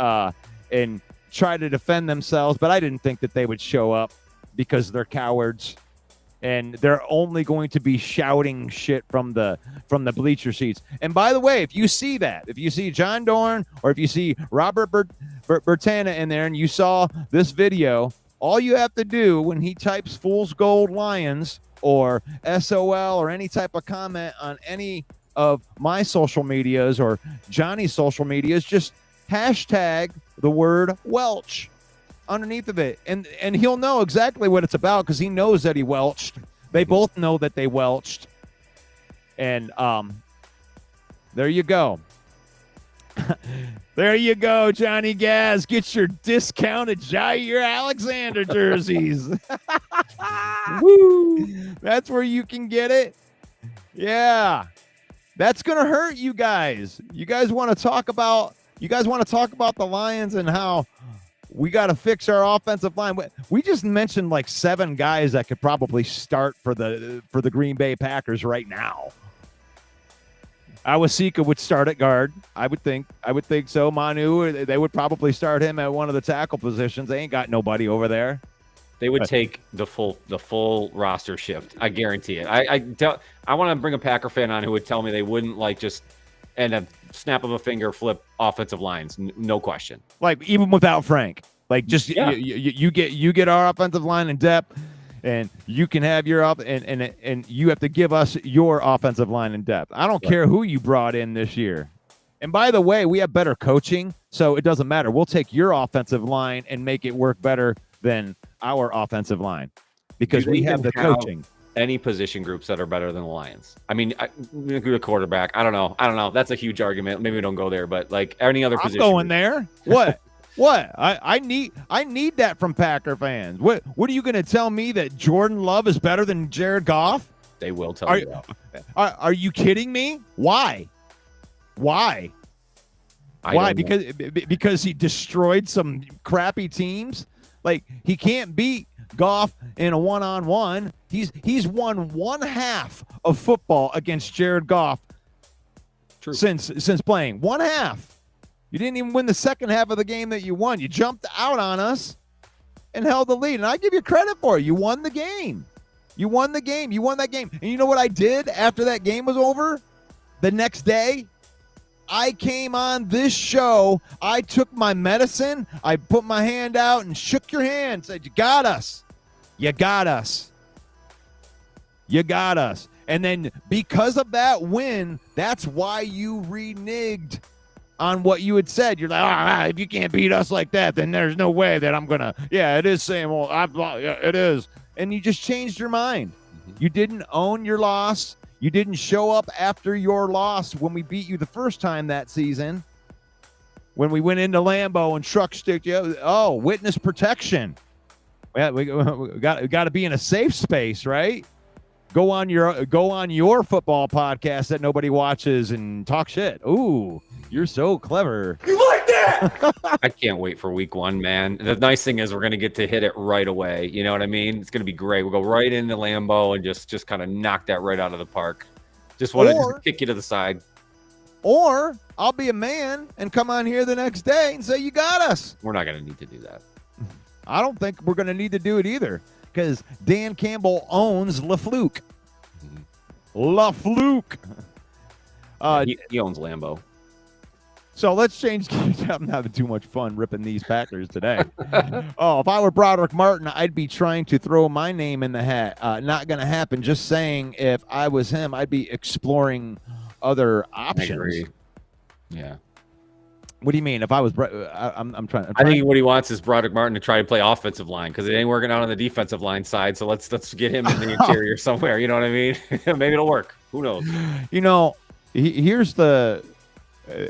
S1: try to defend themselves, but I didn't think that they would show up because they're cowards and they're only going to be shouting shit from the bleacher seats. And by the way, if you see that, if you see John Dorn or if you see Robert Bertana in there and you saw this video, all you have to do when he types Fool's Gold Lions or SOL or any type of comment on any of my social medias or Johnny's social medias, just hashtag the word Welch underneath of it. And he'll know exactly what it's about because he knows that he welched. They both know that they welched. And there you go. There you go, Johnny Gaz. Get your discounted Jair Alexander jerseys. Woo! That's where you can get it. Yeah. That's going to hurt you guys. You guys want to talk about the Lions and how we got to fix our offensive line. We just mentioned like 7 guys that could probably start for the Green Bay Packers right now. Awasika would start at guard. I would think so. Manu, they would probably start him at one of the tackle positions. They ain't got nobody over there.
S2: They would take the full roster shift. I guarantee it. I want to bring a Packer fan on who would tell me they wouldn't like just and a snap of a finger flip offensive lines, no question.
S1: Like even without Frank, like just you get our offensive line in depth, and you can have your and you have to give us your offensive line in depth. I don't care who you brought in this year. And by the way, we have better coaching, so it doesn't matter. We'll take your offensive line and make it work better than our offensive line because we have the coaching.
S2: Any position groups that are better than the Lions. I mean, the quarterback. I don't know. That's a huge argument. Maybe we don't go there, but like any other position.
S1: I'm going there. What? What? I need that from Packer fans. What are you going to tell me that Jordan Love is better than Jared Goff?
S2: They will tell you that.
S1: Are you kidding me? Why? Why? Because he destroyed some crappy teams. Like he can't beat Goff in a one-on-one. He's won one half of football against Jared Goff.
S2: True.
S1: Since playing one half. You didn't even win the second half of the game that you won. You jumped out on us and held the lead. And I give you credit for it. You won the game. You won the game. You won that game. And you know what I did after that game was over? The next day, I came on this show. I took my medicine. I put my hand out and shook your hand. Said, you got us. You got us. You got us. And then because of that win, that's why you reneged on what you had said. You're like, if you can't beat us like that, then there's no way that I'm going to. Yeah, it is saying, well, it is. And you just changed your mind. You didn't own your loss. You didn't show up after your loss when we beat you the first time that season. When we went into Lambeau and truck stick you. Oh, witness protection. Yeah, we got to be in a safe space, right? Go on your football podcast that nobody watches and talk shit. Ooh, you're so clever.
S3: You like that?
S2: I can't wait for week 1, man. The nice thing is we're going to get to hit it right away. You know what I mean? It's going to be great. We'll go right into Lambeau and just kind of knock that right out of the park. Just want to kick you to the side.
S1: Or I'll be a man and come on here the next day and say, you got us.
S2: We're not going to need to do that.
S1: I don't think we're going to need to do it either because Dan Campbell owns LaFluke. LaFluke.
S2: He owns Lambeau.
S1: So let's change gears. I'm having too much fun ripping these Packers today. If I were Broderick Martin, I'd be trying to throw my name in the hat. Not going to happen. Just saying, if I was him, I'd be exploring other options.
S2: I agree. Yeah.
S1: What do you mean? If I was, I'm trying.
S2: I think what he wants is Broderick Martin to try to play offensive line because it ain't working out on the defensive line side. So let's get him in the interior somewhere. You know what I mean? Maybe it'll work. Who knows?
S1: You know, here's the.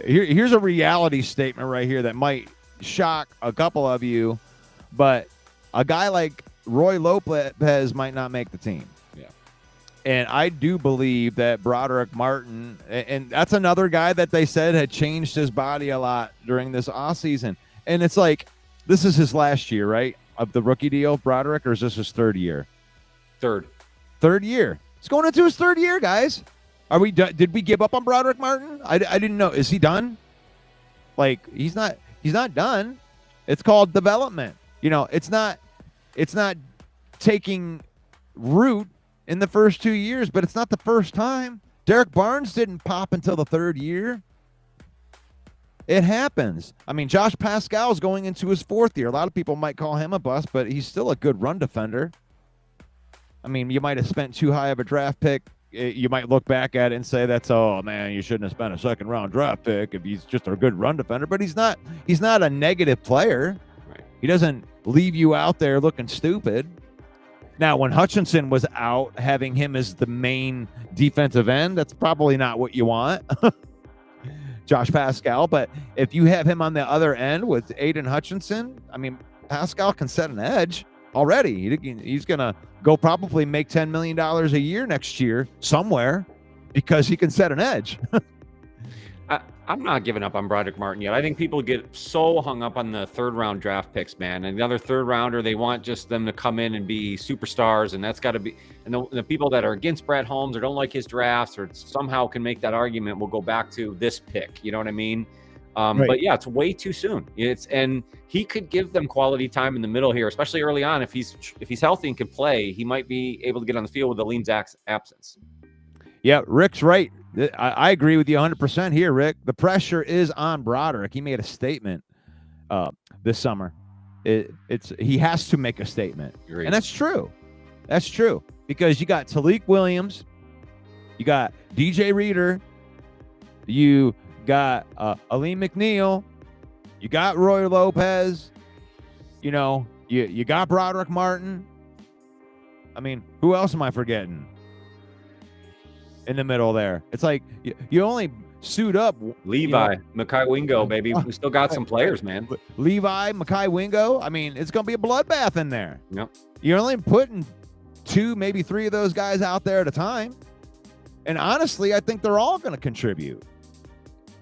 S1: Here's a reality statement right here that might shock a couple of you, but a guy like Roy Lopez might not make the team.
S2: Yeah.
S1: And I do believe that Broderick Martin, and that's another guy that they said had changed his body a lot during this offseason. And it's like, this is his last year, right, of the rookie deal, Broderick, or is this his third year?
S2: Third
S1: year. He's going into his third year, guys. Are we done? Did we give up on Broderick Martin? I didn't know. Is he done? Like, he's not done. It's called development. You know, it's not taking root in the first 2 years, but it's not the first time. Derek Barnes didn't pop until the third year. It happens. I mean, Josh Pascal's going into his fourth year. A lot of people might call him a bust, but he's still a good run defender. I mean, you might have spent too high of a draft pick. You might look back at it and say that's, oh man, you shouldn't have spent a second round draft pick if he's just a good run defender, but he's not a negative player.
S2: Right.
S1: He doesn't leave you out there looking stupid. Now, when Hutchinson was out, having him as the main defensive end, that's probably not what you want. Josh Pascal, but if you have him on the other end with Aiden Hutchinson, I mean, Pascal can set an edge already. He's going to go probably make $10 million a year next year somewhere because he can set an edge.
S2: I'm not giving up on Broderick Martin yet. I think people get so hung up on the third round draft picks, man. And another third rounder, they want just them to come in and be superstars. And that's got to be, and the people that are against Brad Holmes or don't like his drafts or somehow can make that argument will go back to this pick. You know what I mean?
S1: Right.
S2: But yeah, it's way too soon. And he could give them quality time in the middle here, especially early on. If he's healthy and can play, he might be able to get on the field with Aleem's absence.
S1: Yeah, Rick's right. I agree with you 100% here, Rick. The pressure is on Broderick. He made a statement this summer. He has to make a statement,
S2: Agreed.
S1: And that's true. That's true because you got Talik Williams, you got DJ Reader, you got Aleem McNeil, you got Roy Lopez, you know, you got Broderick Martin. I mean, who else am I forgetting in the middle there? It's like you only suit up
S2: Levi, Mekhi Wingo, baby. We still got some players, man.
S1: Levi, Mekhi Wingo. I mean, it's going to be a bloodbath in there.
S2: Yep.
S1: You're only putting 2, maybe 3 of those guys out there at a time. And honestly, I think they're all going to contribute.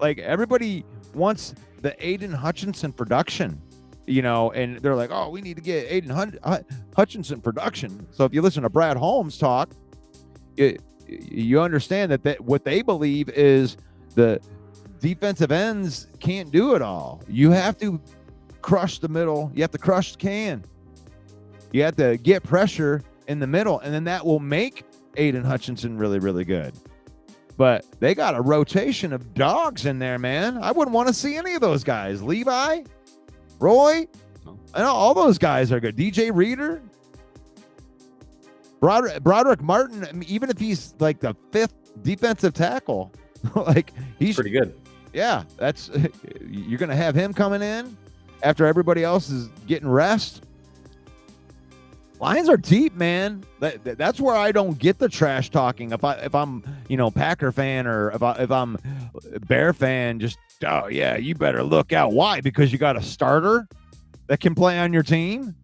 S1: Like, everybody wants the Aiden Hutchinson production, you know, and they're like, oh, we need to get Aiden Hutchinson production. So if you listen to Brad Holmes talk, you understand that what they believe is the defensive ends can't do it all. You have to crush the middle. You have to crush the can. You have to get pressure in the middle, and then that will make Aiden Hutchinson really, really good. But they got a rotation of dogs in there, man. I wouldn't want to see any of those guys. Levi, Roy, I know all those guys are good. DJ Reader, Broderick Martin, I mean, even if he's like the 5th defensive tackle, like he's
S2: pretty good.
S1: Yeah, you're going to have him coming in after everybody else is getting rest. Lions are deep, man. That's where I don't get the trash talking. If I'm, Packer fan or if I'm Bear fan, just, oh yeah, you better look out. Why? Because you got a starter that can play on your team.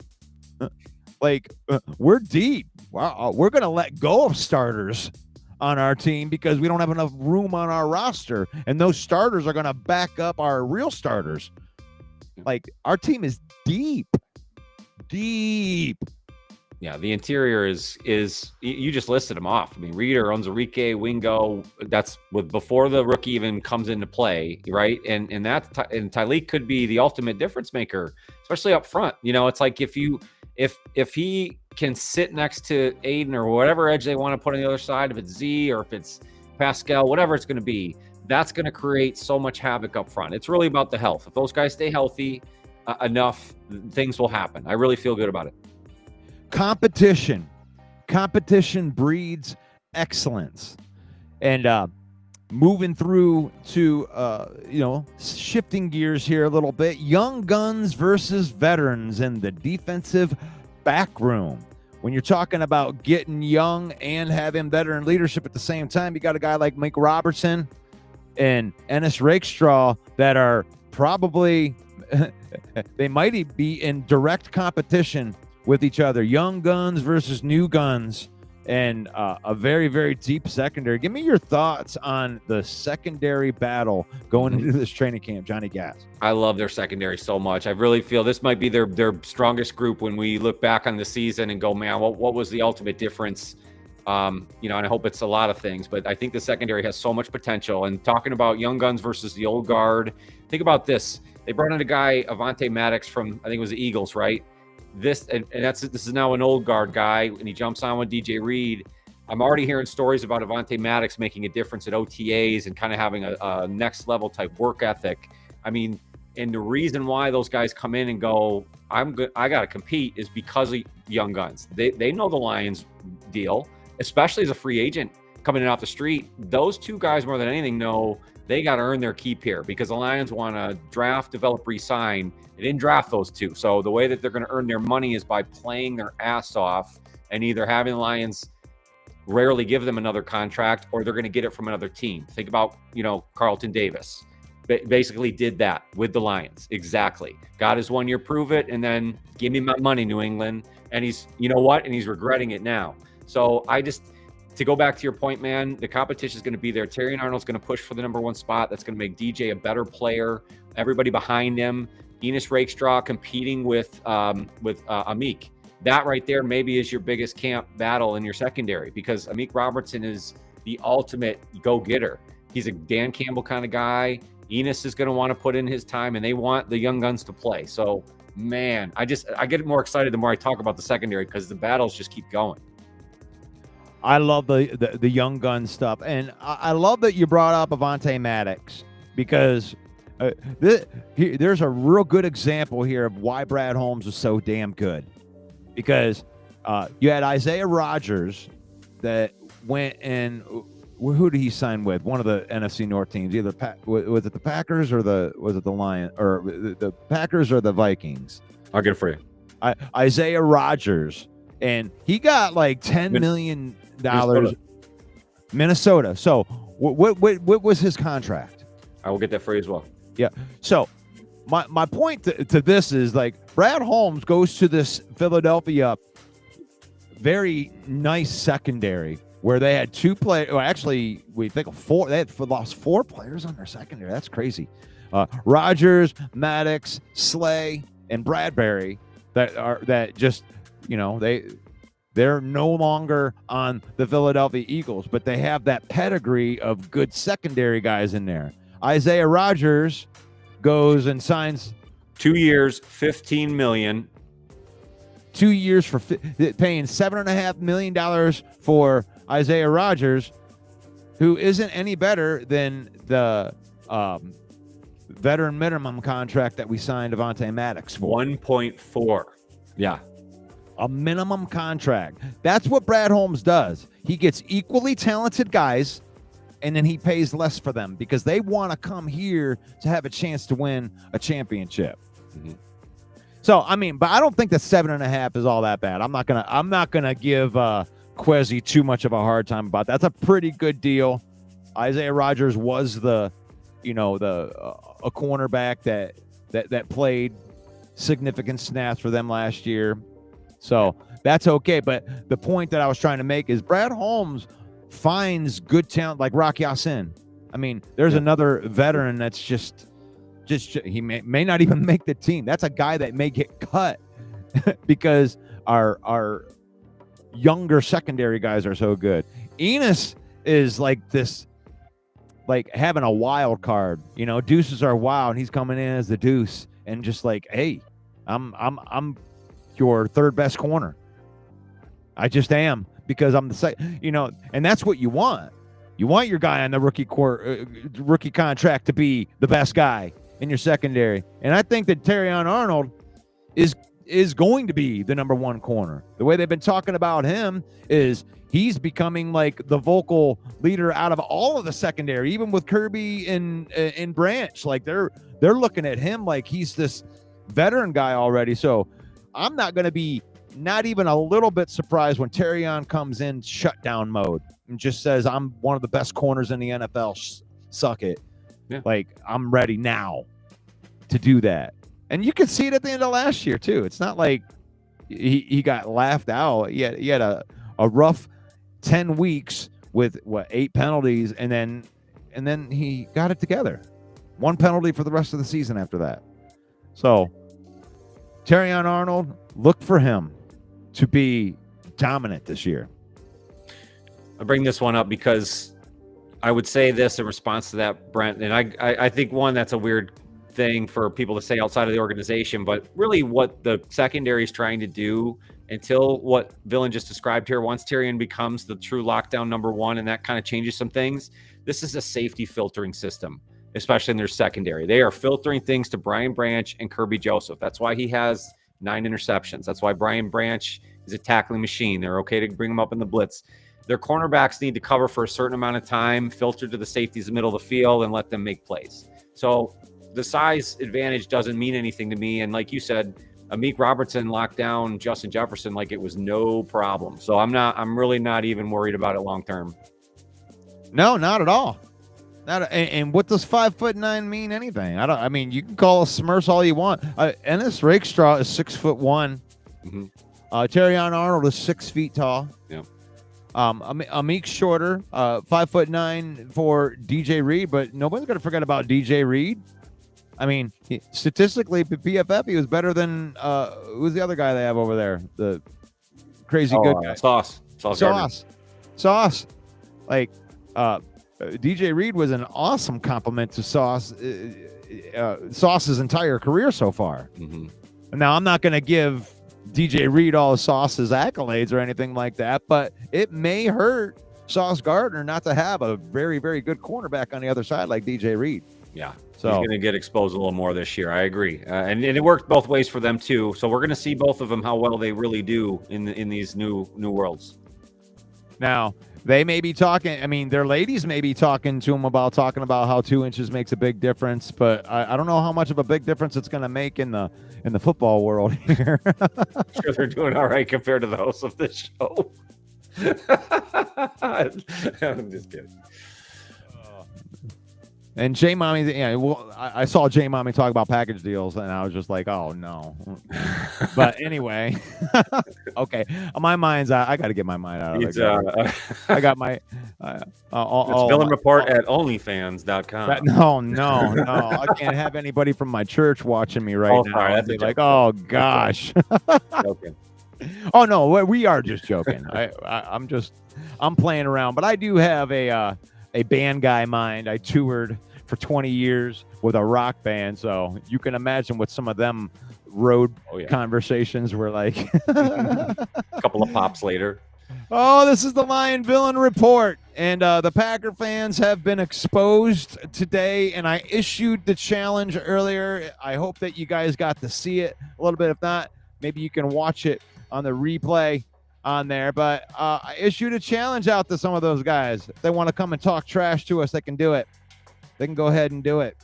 S1: We're deep. Wow, we're gonna let go of starters on our team because we don't have enough room on our roster, and those starters are gonna back up our real starters. Like, our team is deep.
S2: Yeah, the interior is you just listed them off. I mean, Reader, Onzarike, Wingo. That's with before the rookie even comes into play, right? And Tyleek could be the ultimate difference maker, especially up front. You know, it's like if he can sit next to Aiden or whatever edge they want to put on the other side, if it's Z or if it's Pascal, whatever it's going to be, that's going to create so much havoc up front. It's really about the health. If those guys stay healthy enough, things will happen. I really feel good about it.
S1: Competition breeds excellence. And moving through to shifting gears here a little bit, young guns versus veterans in the defensive back room. When you're talking about getting young and having veteran leadership at the same time, you got a guy like Mike Robertson and Ennis Rakestraw that are probably they might be in direct competition with each other. Young guns versus new guns, and a very, very deep secondary. Give me your thoughts on the secondary battle going into this training camp, Johnny Gaz.
S2: I love their secondary so much. I really feel this might be their strongest group when we look back on the season and go, man, what was the ultimate difference? And I hope it's a lot of things, but I think the secondary has so much potential. And talking about young guns versus the old guard, think about this. They brought in a guy, Avonte Maddox from, I think it was the Eagles, right? This is now an old guard guy, and he jumps on with DJ Reed. I'm already hearing stories about Avonte Maddox making a difference at OTAs and kind of having a next level type work ethic. I mean, and the reason why those guys come in and go, I got to compete is because of young guns. They know the Lions deal, especially as a free agent coming in off the street. Those two guys more than anything know they got to earn their keep here because the Lions want to draft, develop, re-sign. They didn't draft those two. So the way that they're going to earn their money is by playing their ass off and either having the Lions rarely give them another contract or they're going to get it from another team. Think about, Carlton Davis. Basically did that with the Lions. Exactly. Got his 1 year, prove it, and then give me my money, New England. And he's, and he's regretting it now. So to go back to your point, man, the competition is going to be there. Terry and Arnold's going to push for the number one spot. That's going to make DJ a better player. Everybody behind him. Enos Rakestraw competing with Amik. That right there maybe is your biggest camp battle in your secondary because Amik Robertson is the ultimate go-getter. He's a Dan Campbell kind of guy. Enos is going to want to put in his time, and they want the young guns to play. So, man, I get more excited the more I talk about the secondary because the battles just keep going.
S1: I love the young gun stuff, and I love that you brought up Avonte Maddox because there's a real good example here of why Brad Holmes was so damn good. Because you had Isaiah Rodgers that went and who did he sign with? One of the NFC North teams, either was it the Packers or was it the Lions or the Packers or the Vikings?
S2: I'll get it for you.
S1: Isaiah Rodgers, and he got like $10 million. Minnesota. So what was his contract?
S2: I will get that for you as well.
S1: Yeah. So my point to this is like Brad Holmes goes to this Philadelphia very nice secondary where they had two players. Well, actually, we think four. They had lost 4 players on their secondary. That's crazy. Rodgers, Maddox, Slay, and Bradbury that just they're no longer on the Philadelphia Eagles, but they have that pedigree of good secondary guys in there. Isaiah Rodgers goes and signs
S2: 2 years, $15 million.
S1: 2 years for paying $7.5 million for Isaiah Rodgers, who isn't any better than the veteran minimum contract that we signed Avonte Maddox for.
S2: 1.4. Yeah.
S1: A minimum contract. That's what Brad Holmes does. He gets equally talented guys, and then he pays less for them because they want to come here to have a chance to win a championship.
S2: Mm-hmm.
S1: So, but I don't think that 7.5 is all that bad. I'm not gonna give Quezzy too much of a hard time about that. That's a pretty good deal. Isaiah Rodgers was a cornerback that played significant snaps for them last year. So that's okay. But the point that I was trying to make is Brad Holmes finds good talent like Rocky Ya-Sin. There's another veteran that's just he may not even make the team. That's a guy that may get cut because our younger secondary guys are so good. Enos is like this, like having a wild card. You know, deuces are wild, and he's coming in as the deuce, and just like, hey, I'm your third best corner. I just am, because I'm the second. You know, and that's what you want. You want your guy on the rookie contract to be the best guy in your secondary. And I think that Terrion Arnold is going to be the number one corner. The way they've been talking about him is he's becoming like the vocal leader out of all of the secondary, even with Kerby and Branch. Like they're looking at him like he's this veteran guy already. So I'm not going to be not even a little bit surprised when Terrion comes in shutdown mode and just says, I'm one of the best corners in the NFL. Suck it.
S2: Yeah.
S1: Like, I'm ready now to do that. And you could see it at the end of last year, too. It's not like he got laughed out. He had a rough 10 weeks with, 8 penalties, and then he got it together. 1 penalty for the rest of the season after that. So, Terrion Arnold, look for him to be dominant this year.
S2: I bring this one up because I would say this in response to that, Brent, and I think, one, that's a weird thing for people to say outside of the organization, but really what the secondary is trying to do until what Villain just described here, once Terrion becomes the true lockdown number one, and that kind of changes some things, this is a safety filtering system, especially in their secondary. They are filtering things to Brian Branch and Kerby Joseph. That's why he has 9 interceptions. That's why Brian Branch is a tackling machine. They're okay to bring him up in the blitz. Their cornerbacks need to cover for a certain amount of time, filter to the safeties in the middle of the field, and let them make plays. So the size advantage doesn't mean anything to me. And like you said, Amik Robertson locked down Justin Jefferson like it was no problem. So I'm really not even worried about it long term.
S1: No, not at all. And what does 5'9" mean anything? I mean, you can call us Smurfs all you want. Ennis Rakestraw is 6'1".
S2: Mm-hmm.
S1: Terrion Arnold is 6 feet tall.
S2: Yeah.
S1: Amik's shorter, 5'9" for DJ Reed, but nobody's going to forget about DJ Reed. I mean, statistically, PFF, he was better than who's the other guy they have over there? The crazy good guy. Sauce. Like, DJ Reed was an awesome compliment to Sauce's entire career so far.
S2: Mm-hmm.
S1: Now, I'm not going to give DJ Reed all of Sauce's accolades or anything like that, but it may hurt Sauce Gardner not to have a very, very good cornerback on the other side like DJ Reed.
S2: Yeah,
S1: so
S2: he's going to get exposed a little more this year. I agree, and it worked both ways for them too. So we're going to see both of them how well they really do in these new worlds.
S1: Now, they may be talking. I mean, their ladies may be talking to them about how 2 inches makes a big difference, but I don't know how much of a big difference it's going to make in the football world here.
S2: I'm sure they're doing all right compared to the hosts of this show. I'm just kidding.
S1: And J Mommy, yeah, well, I saw J Mommy talk about package deals, and I was just like, oh no. But anyway, okay, my mind's out. I got to get my mind out of it. I got my.
S2: It's Villain Report at OnlyFans.com.
S1: No, I can't have anybody from my church watching me right now.
S2: Sorry,
S1: I'd be like, oh gosh.
S2: Okay.
S1: Oh no, we are just joking. I'm playing around, but I do have a band guy mind. I toured for 20 years with a rock band, so you can imagine what some of them road conversations were like.
S2: A couple of pops later.
S1: Oh, this is the Lion Villain Report, and the Packer fans have been exposed today, and I issued the challenge earlier. I hope that you guys got to see it a little bit. If not, maybe you can watch it on the replay on there, but I issued a challenge out to some of those guys. If they want to come and talk trash to us, they can do it. They can go ahead and do it.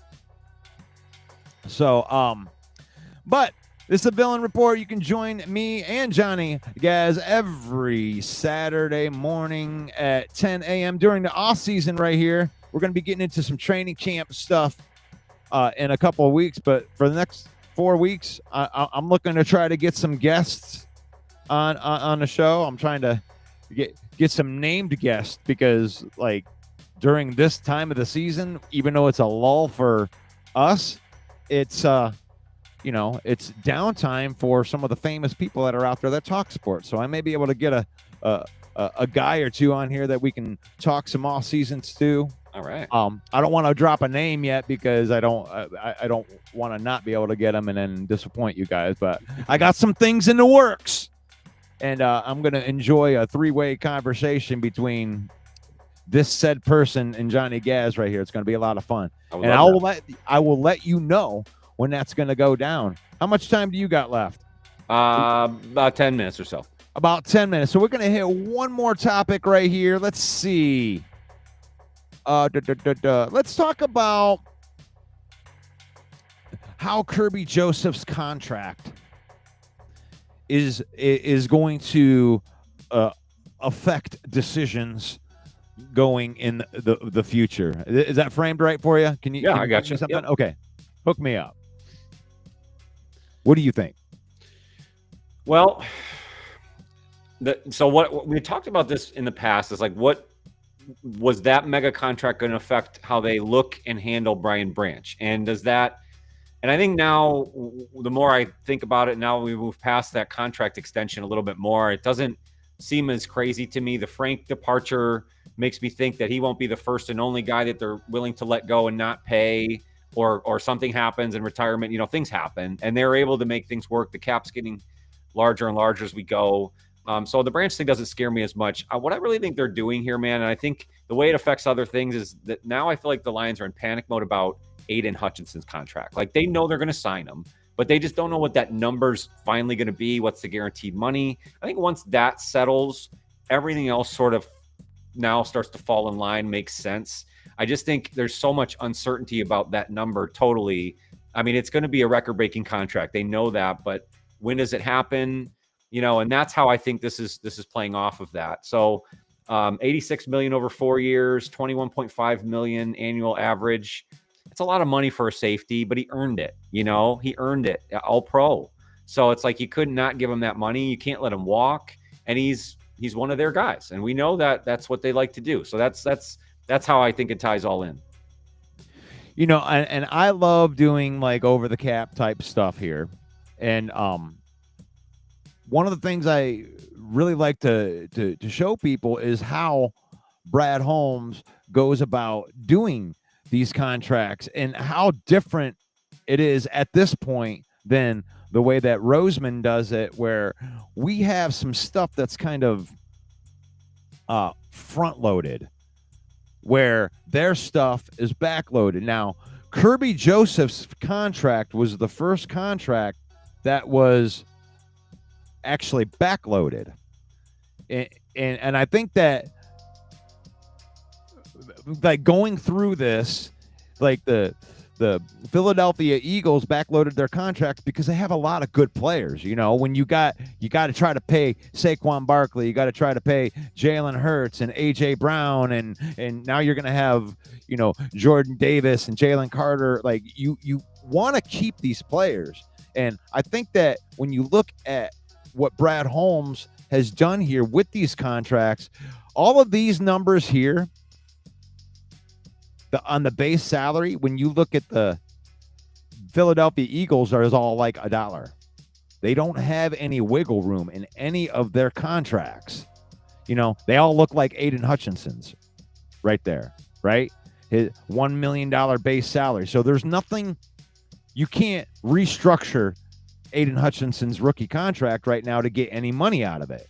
S1: So, but this is a Villain Report. You can join me and Johnny Gaz every Saturday morning at 10 a.m. during the off season right here. We're going to be getting into some training camp stuff in a couple of weeks, but for the next 4 weeks, I'm looking to try to get some guests on the show. I'm trying to get some named guests because, like, during this time of the season, even though it's a lull for us, it's it's downtime for some of the famous people that are out there that talk sports. So I may be able to get a guy or two on here that we can talk some off seasons too.
S2: All right.
S1: I don't want to drop a name yet because I don't want to not be able to get them and then disappoint you guys. But I got some things in the works, and I'm going to enjoy a 3-way conversation between this said person and Johnny Gaz right here. It's going to be a lot of fun, and I will let you know when that's going to go down. How much time do you got left?
S2: About 10 minutes or so.
S1: About 10 minutes. So we're going to hit one more topic right here. Let's see. Let's talk about how Kerby Joseph's contract is going to affect decisions going in the future. Is that framed right for you? Can you?
S2: Yeah,
S1: can
S2: I got you.
S1: Something?
S2: Yep.
S1: Okay, hook me up. What do you think?
S2: Well, so what we talked about this in the past is like, what was that mega contract going to affect how they look and handle Brian Branch? And does that, and I think now the more I think about it, now we move past that contract extension a little bit more. It doesn't seem as crazy to me. The Frank departure makes me think that he won't be the first and only guy that they're willing to let go and not pay, or something happens in retirement. Things happen and they're able to make things work. The cap's getting larger and larger as we go. So the Branch thing doesn't scare me as much. What I really think they're doing here, man, and I think the way it affects other things is that now I feel like the Lions are in panic mode about Aiden Hutchinson's contract. Like, they know they're going to sign him, but they just don't know what that number's finally going to be. What's the guaranteed money? I think once that settles, everything else sort of now starts to fall in line, makes sense. I just think there's so much uncertainty about that number totally. I mean, it's going to be a record-breaking contract. They know that, but when does it happen? And that's how I think this is playing off of that. So $86 million over 4 years, $21.5 million annual average. It's a lot of money for a safety, but he earned it. He earned it, all pro. So it's like, you could not give him that money. You can't let him walk. And he's one of their guys. And we know that that's what they like to do. So that's how I think it ties all in.
S1: And I love doing like over the cap type stuff here. And one of the things I really like to show people is how Brad Holmes goes about doing these contracts and how different it is at this point than the way that Roseman does it, where we have some stuff that's kind of front loaded, where their stuff is backloaded. Now, Kerby Joseph's contract was the first contract that was actually backloaded, and I think that, like, going through this, like the Philadelphia Eagles backloaded their contracts because they have a lot of good players. When you got to try to pay Saquon Barkley, you got to try to pay Jalen Hurts and AJ Brown, and now you're gonna have Jordan Davis and Jalen Carter. Like, you want to keep these players, and I think that when you look at what Brad Holmes has done here with these contracts, all of these numbers here, on the base salary, when you look at the Philadelphia Eagles, are all like $1. They don't have any wiggle room in any of their contracts. They all look like Aiden Hutchinson's right there, right? His $1 million base salary. So there's nothing, you can't restructure Aiden Hutchinson's rookie contract right now to get any money out of it,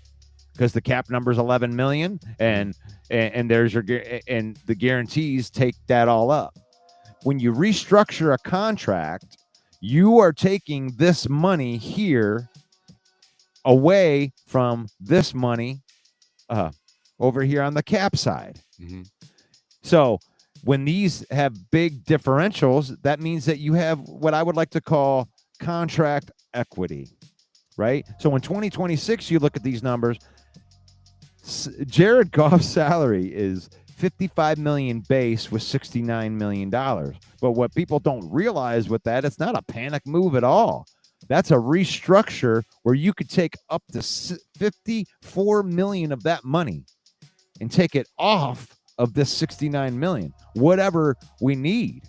S1: because the cap number is $11 million, and there's and the guarantees take that all up. When you restructure a contract, you are taking this money here away from this money over here on the cap side.
S2: Mm-hmm.
S1: So when these have big differentials, that means that you have what I would like to call contract equity, right? So in 2026, you look at these numbers, Jared Goff's salary is $55 million base with $69 million. But what people don't realize with that, it's not a panic move at all. That's a restructure where you could take up to $54 million of that money and take it off of this $69 million, whatever we need.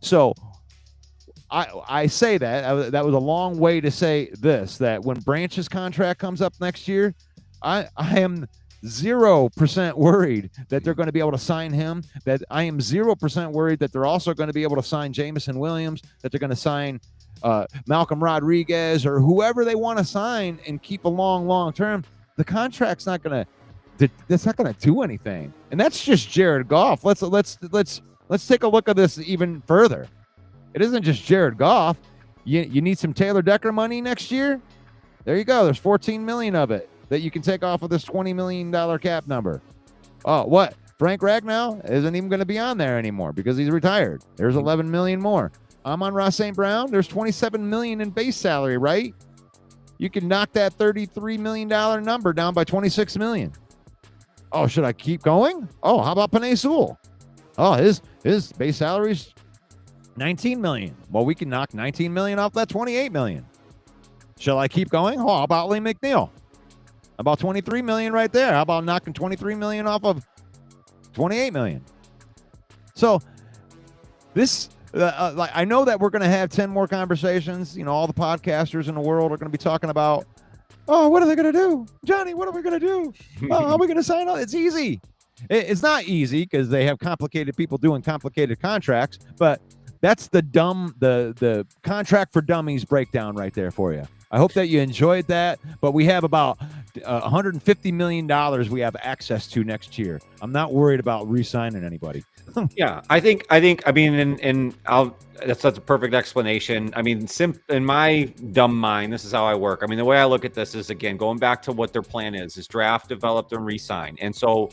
S1: So I say that that was a long way to say this, that when Branch's contract comes up next year, I am 0% worried that they're going to be able to sign him. That I am 0% worried that they're also going to be able to sign Jamison Williams, that they're going to sign Malcolm Rodriguez or whoever they want to sign and keep a long term. The contract's not going to, that's not going to do anything. And that's just Jared Goff. Let's take a look at this even further. It isn't just Jared Goff. You need some Taylor Decker money next year. There you go. There's 14 million of it that you can take off of this $20 million cap number. Oh, what? Frank Ragnow isn't even going to be on there anymore because he's retired. There's 11 million more. Amon Ra St. Brown, there's 27 million in base salary, right? You can knock that $33 million number down by 26 million. Oh, should I keep going? Oh, how about Penei Sewell? Oh, his base salary's 19 million. Well, we can knock 19 million off that 28 million. Shall I keep going? Oh, how about Lee McNeil? About 23 million right there. How about knocking 23 million off of 28 million? So this, like, I know that we're going to have 10 more conversations. You know, all the podcasters in the world are going to be talking about, oh, what are they going to do? Johnny, what are we going to do? Oh, how are we going to sign up? It's easy. It's not easy because they have complicated people doing complicated contracts, but that's the contract for dummies breakdown right there for you. I hope that you enjoyed that, but we have about $150 million we have access to next year. I'm not worried about re-signing anybody.
S2: Yeah, I mean, and that's a perfect explanation. I mean, in my dumb mind, this is how I work. I mean, the way I look at this is, again, going back to what their plan is draft, develop, and re-sign. And so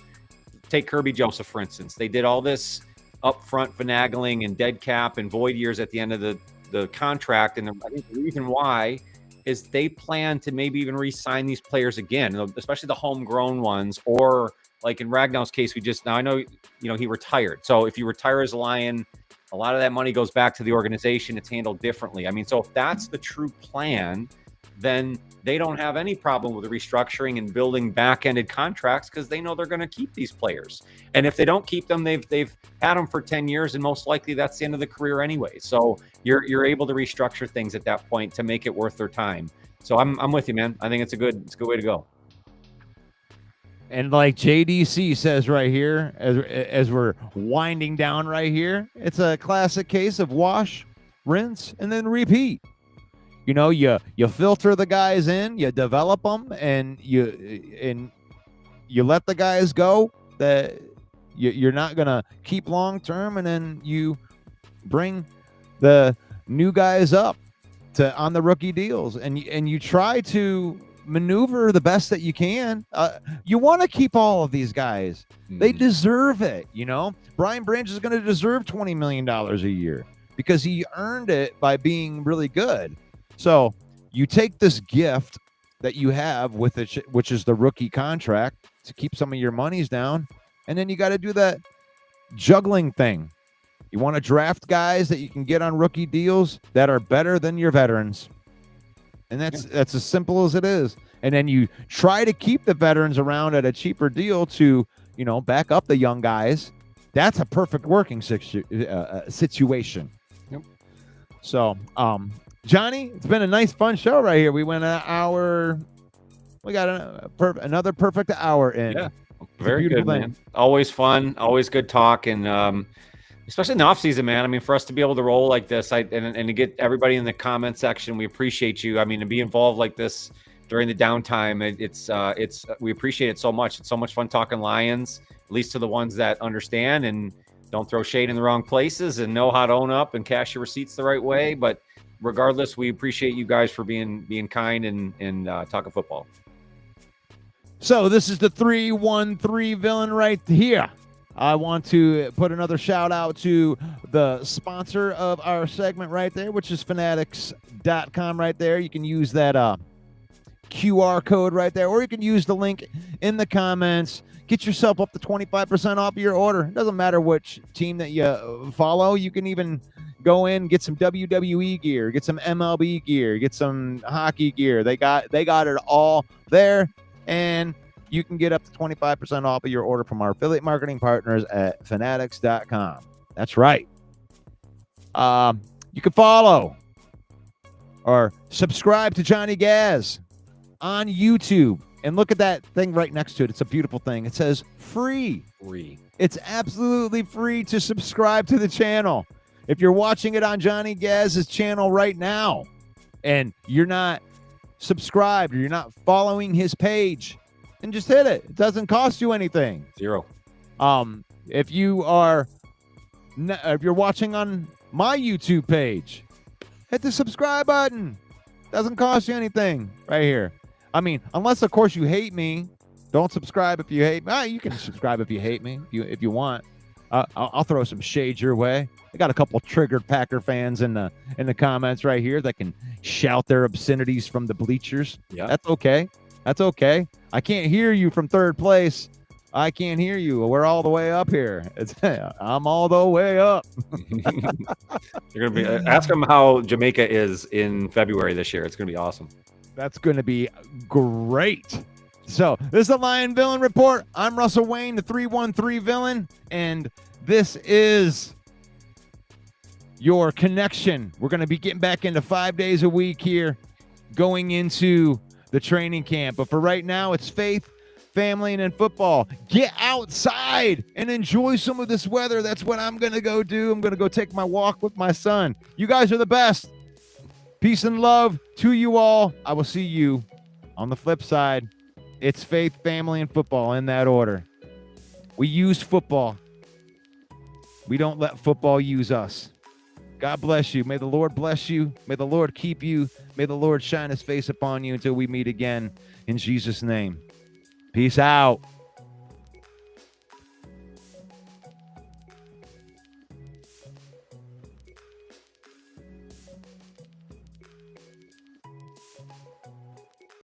S2: take Kerby Joseph, for instance. They did all this upfront finagling and dead cap and void years at the end of the contract. And I think the reason why is they plan to maybe even re-sign these players again, especially the homegrown ones, or like in Ragnow's case, I know, he retired. So if you retire as a Lion, a lot of that money goes back to the organization. It's handled differently. I mean, so if that's the true plan, then they don't have any problem with the restructuring and building back-ended contracts because they know they're going to keep these players. And if they don't keep them, they've had them for 10 years, and most likely that's the end of the career anyway. So you're able to restructure things at that point to make it worth their time. So I'm with you, man. I think it's a good way to go.
S1: And like JDC says right here, as we're winding down right here, it's a classic case of wash, rinse, and then repeat. You know, you filter the guys in, you develop them, and you let the guys go that you're not gonna keep long term, and then you bring the new guys up on the rookie deals, and you try to maneuver the best that you can. You want to keep all of these guys; they deserve it. You know, Brian Branch is going to deserve $20 million a year because he earned it by being really good. So you take this gift that you have with it, which is the rookie contract, to keep some of your monies down, and then you got to do that juggling thing. You want to draft guys that you can get on rookie deals that are better than your veterans, and that's as simple as it is. And then you try to keep the veterans around at a cheaper deal to, back up the young guys. That's a perfect working situation. Yep. So, Johnny, it's been a nice, fun show right here. We went an hour. We got another perfect hour in.
S2: Yeah, very good, man. Always fun, always good talk, and especially in the off season, man. I mean, for us to be able to roll like this, and to get everybody in the comment section, we appreciate you. I mean, to be involved like this during the downtime, it's we appreciate it so much. It's so much fun talking Lions, at least to the ones that understand and don't throw shade in the wrong places and know how to own up and cash your receipts the right way. But regardless, we appreciate you guys for being kind and talking football.
S1: So this is the 313 villain right here. I want to put another shout out to the sponsor of our segment right there, which is fanatics.com right there. You can use that QR code right there, or you can use the link in the comments. Get yourself up to 25% off your order. It doesn't matter which team that you follow. You can even go in, get some WWE gear, get some MLB gear, get some hockey gear. They got it all there, and you can get up to 25% off of your order from our affiliate marketing partners at fanatics.com. That's right. You can follow or subscribe to Johnny Gaz on YouTube. And look at that thing right next to it. It's a beautiful thing. It says free.
S2: Free.
S1: It's absolutely free to subscribe to the channel. If you're watching it on Johnny Gaz's channel right now and you're not subscribed or you're not following his page, then just hit it. It doesn't cost you anything.
S2: 0.
S1: If you're watching on my YouTube page, hit the subscribe button. Doesn't cost you anything right here. I mean, unless of course you hate me. Don't subscribe if you hate me. You can subscribe if you hate me, if you want. I'll throw some shade your way. I got a couple triggered Packer fans in the comments right here that can shout their obscenities from the bleachers.
S2: Yeah,
S1: that's okay. That's okay. I can't hear you from third place. I can't hear you. We're all the way up here. I'm all the way up.
S2: You're gonna be ask them how Jamaica is in February this year. It's gonna be awesome.
S1: That's gonna be great. So this is the Lion Villain Report. I'm Russell Wayne, the 313 Villain, and this is your connection. We're going to be getting back into 5 days a week here, going into the training camp. But for right now, it's faith, family, and then football. Get outside and enjoy some of this weather. That's what I'm going to go do. I'm going to go take my walk with my son. You guys are the best. Peace and love to you all. I will see you on the flip side. It's faith, family, and football in that order. We use football. We don't let football use us. God bless you. May the Lord bless you. May the Lord keep you. May the Lord shine his face upon you until we meet again in Jesus' name. Peace out.